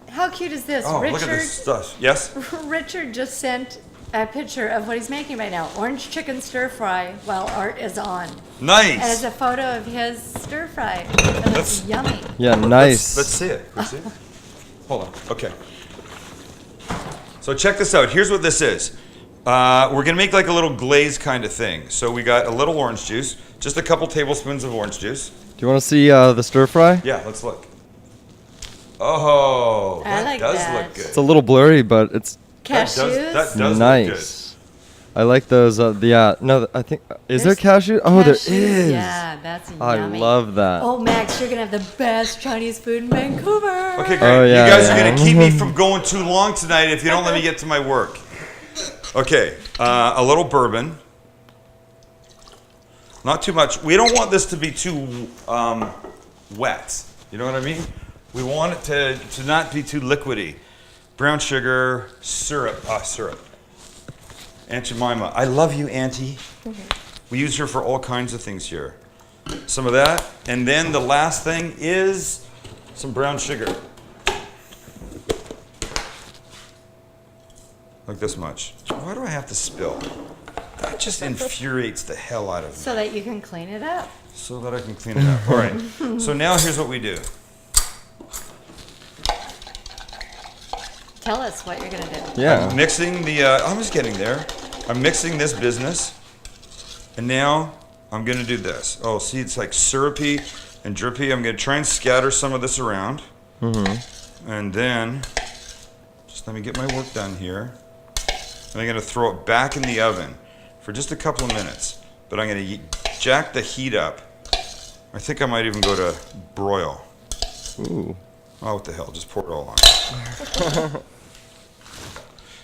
[SPEAKER 4] How cute is this?
[SPEAKER 1] Oh,
[SPEAKER 4] Richard,
[SPEAKER 1] look at this stuff. Yes?
[SPEAKER 4] Richard just sent a picture of what he's making right now. Orange chicken stir fry while Art is on. And it's
[SPEAKER 1] Nice.
[SPEAKER 4] a photo of his stir fry. And it's
[SPEAKER 1] That's-
[SPEAKER 4] yummy.
[SPEAKER 3] Yeah, nice.
[SPEAKER 1] Let's see it. Let's see it. Hold on. Okay. So check this out. Here's what this is. We're gonna make like a little glaze kind of thing. So we got a little orange juice, just a couple tablespoons of orange juice.
[SPEAKER 3] Do you want to see the stir fry?
[SPEAKER 1] Yeah, let's look. Oh,
[SPEAKER 4] I
[SPEAKER 1] that
[SPEAKER 4] like
[SPEAKER 1] does
[SPEAKER 4] that.
[SPEAKER 1] look good.
[SPEAKER 3] It's a little blurry, but it's
[SPEAKER 4] Cashews?
[SPEAKER 1] That does
[SPEAKER 3] nice.
[SPEAKER 1] look good.
[SPEAKER 3] I like those. No, I think is there cashew? Oh, there
[SPEAKER 4] Cashews,
[SPEAKER 3] is.
[SPEAKER 4] Yeah, that's
[SPEAKER 3] I
[SPEAKER 4] yummy.
[SPEAKER 3] love that.
[SPEAKER 4] Oh, Max, you're gonna have the best Chinese food in Vancouver.
[SPEAKER 1] Okay, great.
[SPEAKER 3] Oh, yeah,
[SPEAKER 1] you guys are
[SPEAKER 3] yeah.
[SPEAKER 1] going to keep me from going too long tonight if you don't let me get to my work. Okay, a little bourbon. Not too much. We don't want this to be too wet. You know what I mean? We want it to not be too liquidy. Brown sugar, syrup. Syrup. Aunt Jemima. I love you, Auntie. We use her for all kinds of things here. Some of that. And then the last thing is some brown sugar. Like this much. Why do I have to spill? That just infuriates the hell out of me.
[SPEAKER 4] So that you can clean it up.
[SPEAKER 1] So that I can clean it up. All right. So now here's what we do.
[SPEAKER 4] Tell us what you're gonna do.
[SPEAKER 3] Yeah.
[SPEAKER 1] I'm mixing the, I'm just getting there. I'm mixing this business. And now I'm going to do this. Oh, see, it's like syrupy and drippy. I'm going to try and scatter some of this around. Mm-hmm. And then, just let me get my work done here. And I'm going to throw it back in the oven for just a couple of minutes. But I'm going to jack the heat up. I think I might even go to broil.
[SPEAKER 3] Ooh.
[SPEAKER 1] Oh, what the hell? Just pour it all on.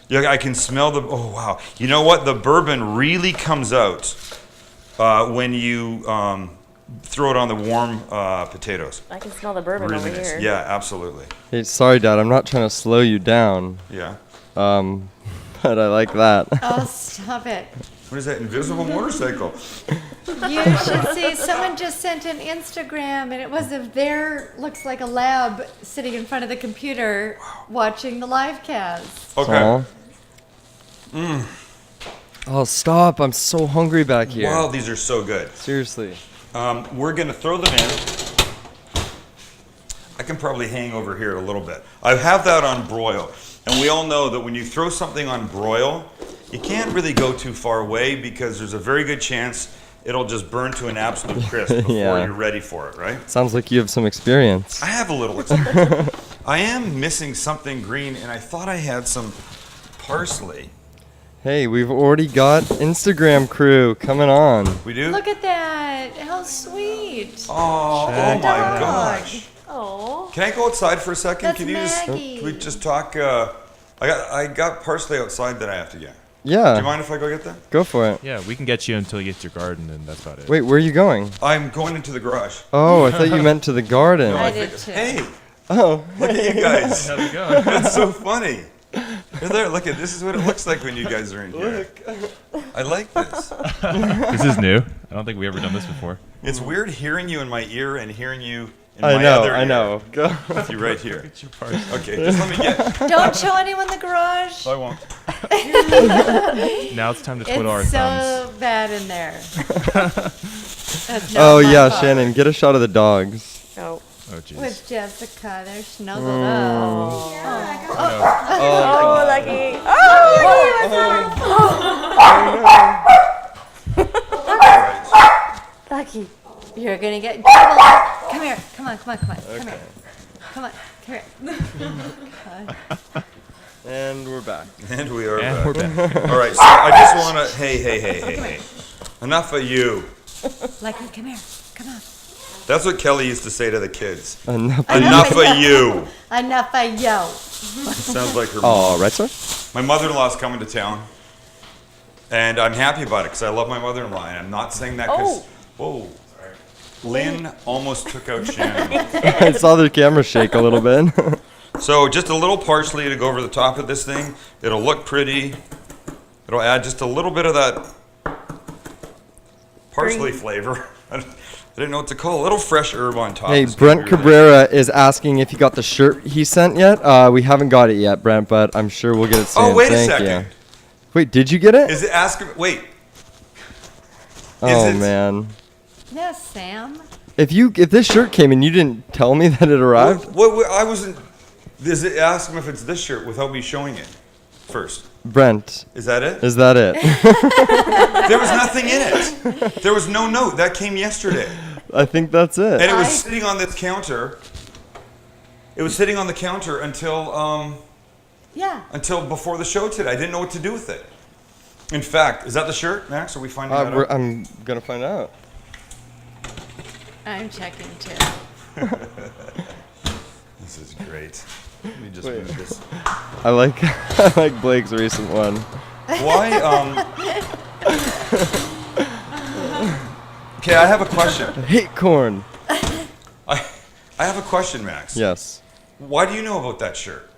[SPEAKER 1] Yeah, I can smell the. Oh wow! You know what? The bourbon really comes out when you throw it on the warm potatoes.
[SPEAKER 5] I can smell the bourbon
[SPEAKER 1] Really
[SPEAKER 5] over
[SPEAKER 1] nice.
[SPEAKER 5] here.
[SPEAKER 1] Yeah, absolutely.
[SPEAKER 3] Hey, sorry, Dad. I'm not trying to slow you down.
[SPEAKER 1] Yeah.
[SPEAKER 3] But I like that.
[SPEAKER 4] Oh, stop it.
[SPEAKER 1] What is that? Invisible motorcycle.
[SPEAKER 4] You should see, someone just sent an Instagram and it was of their, looks like a lab sitting in front of the computer watching the live cast.
[SPEAKER 1] Okay.
[SPEAKER 3] Aw. Oh, stop. I'm so hungry back here.
[SPEAKER 1] Wow, these are so good.
[SPEAKER 3] Seriously.
[SPEAKER 1] We're gonna throw them in. I can probably hang over here a little bit. I have that on broil, and we all know that when you throw something on broil, you can't really go too far away because there's a very good chance it'll just burn to an absolute crisp before
[SPEAKER 3] Yeah.
[SPEAKER 1] you're ready for it, right?
[SPEAKER 3] Sounds like you have some experience.
[SPEAKER 1] I have a little experience. I am missing something green, and I thought I had some parsley.
[SPEAKER 3] Hey, we've already got Instagram crew coming on.
[SPEAKER 1] We do?
[SPEAKER 4] Look at that. How sweet.
[SPEAKER 1] Oh my
[SPEAKER 4] Dog.
[SPEAKER 1] gosh.
[SPEAKER 5] Oh.
[SPEAKER 1] Can I go outside for a second?
[SPEAKER 4] That's
[SPEAKER 1] Can you
[SPEAKER 4] Maggie.
[SPEAKER 1] can we just talk? I got parsley outside that I have to get. Do you
[SPEAKER 3] Yeah,
[SPEAKER 1] mind if I go get that?
[SPEAKER 3] go for it.
[SPEAKER 2] Yeah, we can get you until you get to your garden, and that's about it.
[SPEAKER 3] Wait, where are you going?
[SPEAKER 1] I'm going into the garage.
[SPEAKER 3] Oh, I thought you meant to the garden.
[SPEAKER 4] I did too.
[SPEAKER 1] Hey,
[SPEAKER 3] Oh,
[SPEAKER 1] look at you guys.
[SPEAKER 2] How's it going?
[SPEAKER 1] That's so funny. You're there. Look at this is what it looks like when you guys are in here. I like this.
[SPEAKER 2] This is new. I don't think we ever done this before.
[SPEAKER 1] It's weird hearing you in my ear and hearing you in my other ear.
[SPEAKER 3] I know. Go.
[SPEAKER 1] With you right here. Okay, just let me get.
[SPEAKER 4] Don't show anyone the garage.
[SPEAKER 1] I won't.
[SPEAKER 2] Now it's time to twiddle our
[SPEAKER 4] It's
[SPEAKER 2] thumbs.
[SPEAKER 4] so bad in there. That's not
[SPEAKER 3] Oh
[SPEAKER 4] my
[SPEAKER 3] yeah,
[SPEAKER 4] fault.
[SPEAKER 3] Shannon, get a shot of the dogs.
[SPEAKER 5] Oh.
[SPEAKER 2] Oh jeez.
[SPEAKER 4] With Jessica, they're snuggled up.
[SPEAKER 5] Oh, lucky. Lucky.
[SPEAKER 4] You're gonna get in trouble. Come here. Come on. Come here. Come on. Come here.
[SPEAKER 3] And we're back.
[SPEAKER 1] And we are
[SPEAKER 2] And
[SPEAKER 1] back.
[SPEAKER 2] we're back.
[SPEAKER 1] All right, so I just want to. Hey. Enough of you.
[SPEAKER 4] Lucky, come here. Come on.
[SPEAKER 1] That's what Kelly used to say to the kids.
[SPEAKER 3] Enough.
[SPEAKER 1] Enough of you.
[SPEAKER 4] Enough of yo.
[SPEAKER 1] Sounds like her
[SPEAKER 3] Oh,
[SPEAKER 1] mom.
[SPEAKER 3] right, sir.
[SPEAKER 1] My mother-in-law's coming to town, and I'm happy about it because I love my mother-in-law, and I'm not saying that because. Whoa. Lynn almost took out Shannon.
[SPEAKER 3] I saw the camera shake a little bit.
[SPEAKER 1] So just a little parsley to go over the top of this thing. It'll look pretty. It'll add just a little bit of that parsley flavor. I didn't know what to call it. A little fresh herb on top.
[SPEAKER 3] Hey,
[SPEAKER 1] It's gonna
[SPEAKER 3] Brent
[SPEAKER 1] be really
[SPEAKER 3] Cabrera is asking if you got the shirt he sent yet. We haven't got it yet, Brent, but I'm sure we'll get it soon.
[SPEAKER 1] Oh, wait a
[SPEAKER 3] Thank
[SPEAKER 1] second.
[SPEAKER 3] you. Wait, did you get it?
[SPEAKER 1] Is it asking? Wait.
[SPEAKER 3] Oh
[SPEAKER 1] it-
[SPEAKER 3] man.
[SPEAKER 4] Yes, Sam.
[SPEAKER 3] If this shirt came and you didn't tell me that it arrived.
[SPEAKER 1] What, I wasn't. Ask him if it's this shirt without me showing it first.
[SPEAKER 3] Brent,
[SPEAKER 1] Is that it?
[SPEAKER 3] is that it?
[SPEAKER 1] There was nothing in it. There was no note. That came yesterday.
[SPEAKER 3] I think that's it.
[SPEAKER 1] And it was sitting on this counter. It was sitting on the counter until before the show today. I didn't know what to do with it. In fact, is that the shirt, Max? Are we finding that out?
[SPEAKER 3] I'm gonna find out.
[SPEAKER 4] I'm checking too.
[SPEAKER 1] This is great. Let me just move this.
[SPEAKER 3] I like Blake's recent one.
[SPEAKER 1] Why? Okay, I have a question.
[SPEAKER 3] I hate corn.
[SPEAKER 1] I have a question, Max.
[SPEAKER 3] Yes.
[SPEAKER 1] Why do you know about that shirt?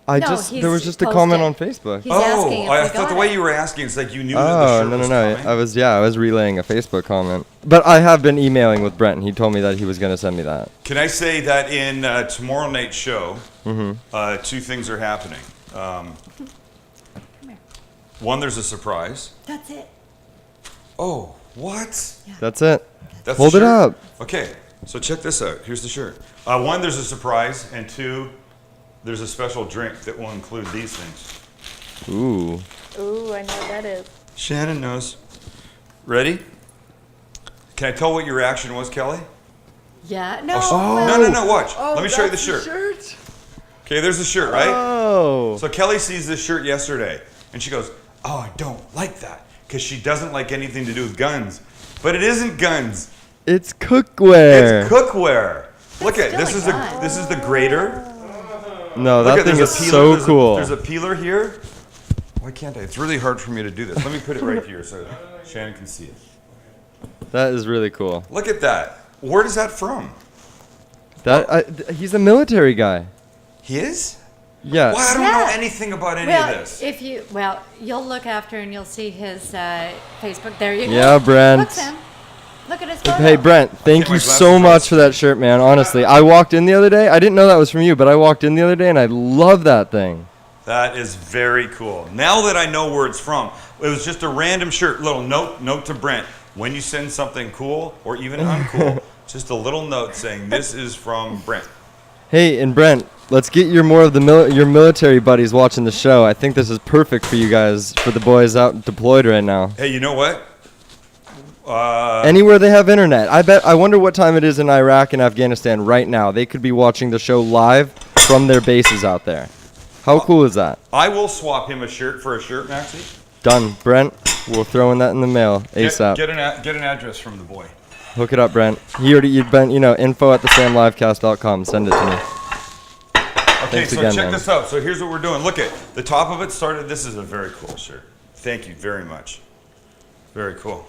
[SPEAKER 3] There was just a comment on Facebook.
[SPEAKER 4] He's asking if
[SPEAKER 1] I
[SPEAKER 4] we
[SPEAKER 1] thought the
[SPEAKER 4] got
[SPEAKER 1] way
[SPEAKER 4] it.
[SPEAKER 1] you were asking, it's like you knew that the shirt was coming.
[SPEAKER 3] I was relaying a Facebook comment. But I have been emailing with Brent, and he told me that he was going to send me that.
[SPEAKER 1] Can I say that in tomorrow night's show, two things are happening. One, there's a surprise.
[SPEAKER 4] That's it.
[SPEAKER 1] Oh, what?
[SPEAKER 3] That's it.
[SPEAKER 1] That's
[SPEAKER 3] Hold
[SPEAKER 1] the
[SPEAKER 3] it
[SPEAKER 1] shirt?
[SPEAKER 3] up.
[SPEAKER 1] Okay, so check this out. Here's the shirt. One, there's a surprise, and two, there's a special drink that will include these things.
[SPEAKER 3] Ooh.
[SPEAKER 5] Ooh, I know what that is.
[SPEAKER 1] Shannon knows. Ready? Can I tell what your reaction was, Kelly?
[SPEAKER 4] Yeah. No.
[SPEAKER 1] No, watch. Let me show you the shirt. Okay, there's the shirt, right?
[SPEAKER 3] Oh.
[SPEAKER 1] So Kelly sees this shirt yesterday, and she goes, "Oh, I don't like that," because she doesn't like anything to do with guns. But it isn't guns.
[SPEAKER 3] It's cookware.
[SPEAKER 1] It's cookware. Look at
[SPEAKER 4] still
[SPEAKER 1] this.
[SPEAKER 4] a
[SPEAKER 1] Is
[SPEAKER 4] gun.
[SPEAKER 1] this is the grater.
[SPEAKER 3] No,
[SPEAKER 1] Look
[SPEAKER 3] that
[SPEAKER 1] at
[SPEAKER 3] thing
[SPEAKER 1] there's
[SPEAKER 3] is
[SPEAKER 1] a peeler.
[SPEAKER 3] so cool.
[SPEAKER 1] There's a peeler here. Why can't I? It's really hard for me to do this. Let me put it right here so Shannon can see it.
[SPEAKER 3] That is really cool.
[SPEAKER 1] Look at that. Where is that from?
[SPEAKER 3] He's a military guy.
[SPEAKER 1] He is?
[SPEAKER 3] Yeah.
[SPEAKER 1] Well, I don't
[SPEAKER 4] Yeah.
[SPEAKER 1] know anything about any of this.
[SPEAKER 4] You'll look after and you'll see his Facebook. There you go.
[SPEAKER 3] Yeah, Brent.
[SPEAKER 4] Look, Sam. Look at his photo.
[SPEAKER 3] Hey, Brent, thank
[SPEAKER 1] Get my
[SPEAKER 3] you
[SPEAKER 1] glasses
[SPEAKER 3] so
[SPEAKER 1] on.
[SPEAKER 3] much for that shirt, man. Honestly, I walked in the other day. I didn't know that was from you, but I walked in the other day, and I love that thing.
[SPEAKER 1] That is very cool. Now that I know where it's from, it was just a random shirt. Little note to Brent. When you send something cool or even uncool, just a little note saying this is from Brent.
[SPEAKER 3] Hey, and Brent, let's get your more of the your military buddies watching the show. I think this is perfect for you guys, for the boys out deployed right now.
[SPEAKER 1] Hey, you know what?
[SPEAKER 3] Anywhere they have internet. I wonder what time it is in Iraq and Afghanistan right now. They could be watching the show live from their bases out there. How cool is that?
[SPEAKER 1] I will swap him a shirt for a shirt, Maxie.
[SPEAKER 3] Done, Brent. We're throwing that in the mail ASAP.
[SPEAKER 1] Get an address from the boy.
[SPEAKER 3] Hook it up, Brent. You've been, info@thesamlivecast.com. Send it to me.
[SPEAKER 1] Okay,
[SPEAKER 3] Thanks
[SPEAKER 1] so
[SPEAKER 3] again,
[SPEAKER 1] check
[SPEAKER 3] man.
[SPEAKER 1] this out. So here's what we're doing. Look at the top of it started. This is a very cool shirt. Thank you very much. Very cool.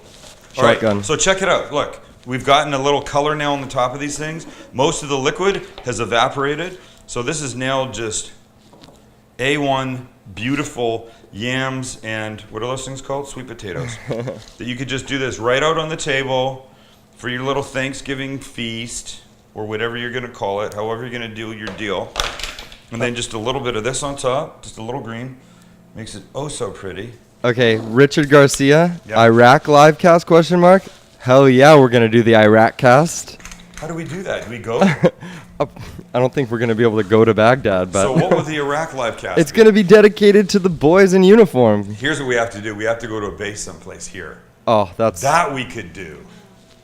[SPEAKER 1] All right,
[SPEAKER 3] Shotgun.
[SPEAKER 1] so check it out. Look, we've gotten a little color now on the top of these things. Most of the liquid has evaporated. So this is now just A1 beautiful yams and what are those things called? Sweet potatoes. That you could just do this right out on the table for your little Thanksgiving feast or whatever you're going to call it, however you're going to do your deal. And then just a little bit of this on top, just a little green. Makes it oh so pretty.
[SPEAKER 3] Okay, Richard Garcia,
[SPEAKER 1] Yeah.
[SPEAKER 3] Iraq live cast ? Hell yeah, we're gonna do the Iraq cast.
[SPEAKER 1] How do we do that? Do we go?
[SPEAKER 3] I don't think we're gonna be able to go to Baghdad, but
[SPEAKER 1] So what would the Iraq live cast
[SPEAKER 3] it's
[SPEAKER 1] be?
[SPEAKER 3] gonna be dedicated to the boys in uniform.
[SPEAKER 1] Here's what we have to do. We have to go to a base someplace here.
[SPEAKER 3] Oh,
[SPEAKER 1] That we could do.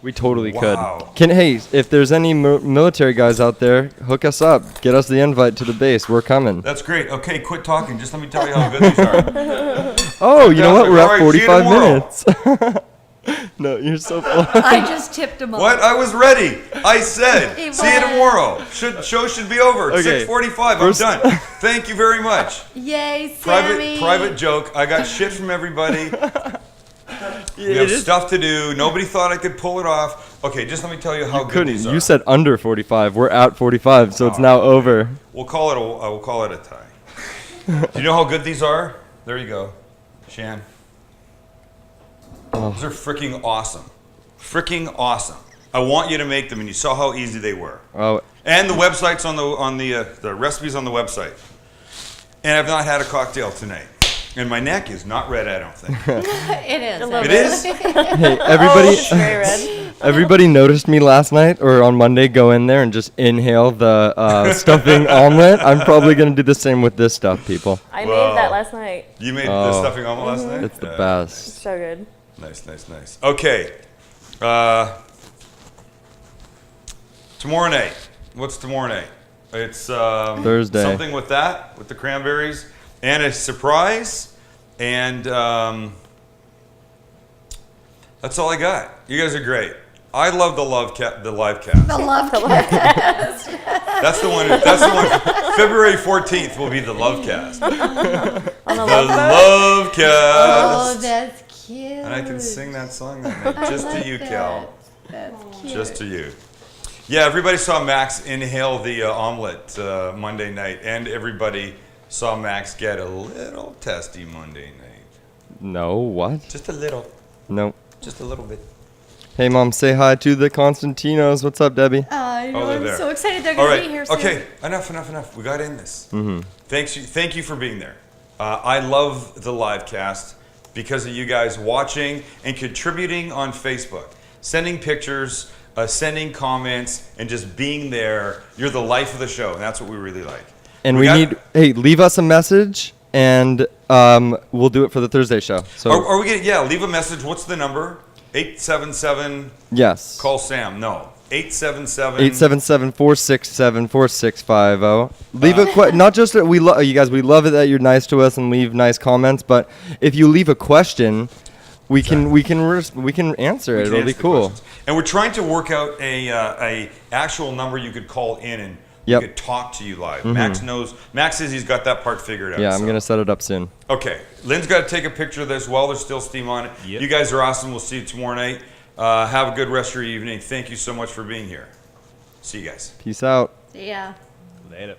[SPEAKER 3] we totally
[SPEAKER 1] Wow.
[SPEAKER 3] could. Hey, if there's any military guys out there, hook us up. Get us the invite to the base. We're coming.
[SPEAKER 1] That's great. Okay, quit talking. Just let me tell you how good these are.
[SPEAKER 3] Oh, you know what? We're
[SPEAKER 1] All
[SPEAKER 3] at
[SPEAKER 1] right, see you
[SPEAKER 3] 45
[SPEAKER 1] tomorrow.
[SPEAKER 3] minutes. No, you're so full.
[SPEAKER 4] I just tipped him off.
[SPEAKER 1] What? I was ready. I said,
[SPEAKER 4] He
[SPEAKER 1] see you
[SPEAKER 4] was.
[SPEAKER 1] tomorrow. Show should be over.
[SPEAKER 3] Okay.
[SPEAKER 1] 6:45. I'm
[SPEAKER 3] First-
[SPEAKER 1] done. Thank you very much.
[SPEAKER 4] Yay, Sammy.
[SPEAKER 1] Private joke. I got shit from everybody. We have stuff to do. Nobody thought I could pull it off. Okay, just let me tell you how good
[SPEAKER 3] Couldn't.
[SPEAKER 1] these are.
[SPEAKER 3] You said under 45. We're at 45, so it's now over.
[SPEAKER 1] We'll call it a tie. Do you know how good these are? There you go, Shan.
[SPEAKER 3] Oh.
[SPEAKER 1] These are freaking awesome. Freaking awesome. I want you to make them, and you saw how easy they were.
[SPEAKER 3] Oh,
[SPEAKER 1] And the website's on the recipes on the website. And I've not had a cocktail tonight. And my neck is not red, I don't think.
[SPEAKER 4] It is.
[SPEAKER 5] A little
[SPEAKER 1] It
[SPEAKER 5] bit.
[SPEAKER 1] is?
[SPEAKER 3] hey, everybody.
[SPEAKER 5] Very red.
[SPEAKER 3] Everybody noticed me last night or on Monday go in there and just inhale the stuffing omelet. I'm probably going to do the same with this stuff, people.
[SPEAKER 5] I
[SPEAKER 1] Wow.
[SPEAKER 5] made that last night.
[SPEAKER 1] You made the stuffing omelet last night?
[SPEAKER 3] It's the best.
[SPEAKER 5] So good.
[SPEAKER 1] Nice. Okay. Tomorrow night. What's tomorrow night? It's
[SPEAKER 3] Thursday.
[SPEAKER 1] Something with that, with the cranberries, and a surprise. And that's all I got. You guys are great. I love the live cast.
[SPEAKER 4] The love cast.
[SPEAKER 1] That's the one. February 14th will be the love cast.
[SPEAKER 5] On the
[SPEAKER 1] The
[SPEAKER 5] love
[SPEAKER 1] love cast.
[SPEAKER 4] Oh, that's cute.
[SPEAKER 1] And I can sing that song that night, just to you, Cal.
[SPEAKER 4] That's cute.
[SPEAKER 1] Just to you. Yeah, everybody saw Max inhale the omelet Monday night, and everybody saw Max get a little testy Monday night.
[SPEAKER 3] No, what?
[SPEAKER 1] Just a little.
[SPEAKER 3] No.
[SPEAKER 1] Just a little bit.
[SPEAKER 3] Hey, Mom, say hi to the Constantinos. What's up, Debbie?
[SPEAKER 4] I know.
[SPEAKER 1] they're
[SPEAKER 4] I'm
[SPEAKER 1] there.
[SPEAKER 4] so excited they're
[SPEAKER 1] All
[SPEAKER 4] going to
[SPEAKER 1] right.
[SPEAKER 4] be here soon.
[SPEAKER 1] Okay. Enough. We got to end this. Mm-hmm. Thank you for being there. I love the live cast because of you guys watching and contributing on Facebook, sending pictures, sending comments, and just being there. You're the life of the show, and that's what we really like.
[SPEAKER 3] And leave us a message, and we'll do it for the Thursday show. So
[SPEAKER 1] Are we gonna? Leave a message. What's the number? 877.
[SPEAKER 3] yes.
[SPEAKER 1] Call Sam. No. 877.
[SPEAKER 3] 877-467-4650. Leave a not just that we love you guys. We love it that you're nice to us and leave nice comments. But if you leave a question, we can answer it. It'll be cool.
[SPEAKER 1] And we're trying to work out a actual number you could call in and
[SPEAKER 3] Yep.
[SPEAKER 1] we could talk to you live. Max knows. Max says he's got that part figured out.
[SPEAKER 3] Yeah,
[SPEAKER 1] so.
[SPEAKER 3] I'm gonna set it up soon.
[SPEAKER 1] Okay, Lynn's got to take a picture of this while there's still steam on it.
[SPEAKER 2] Yep.
[SPEAKER 1] You guys are awesome. We'll see you tomorrow night. Have a good rest of your evening. Thank you so much for being here. See you guys.
[SPEAKER 3] Peace out.
[SPEAKER 4] Yeah.
[SPEAKER 2] Later.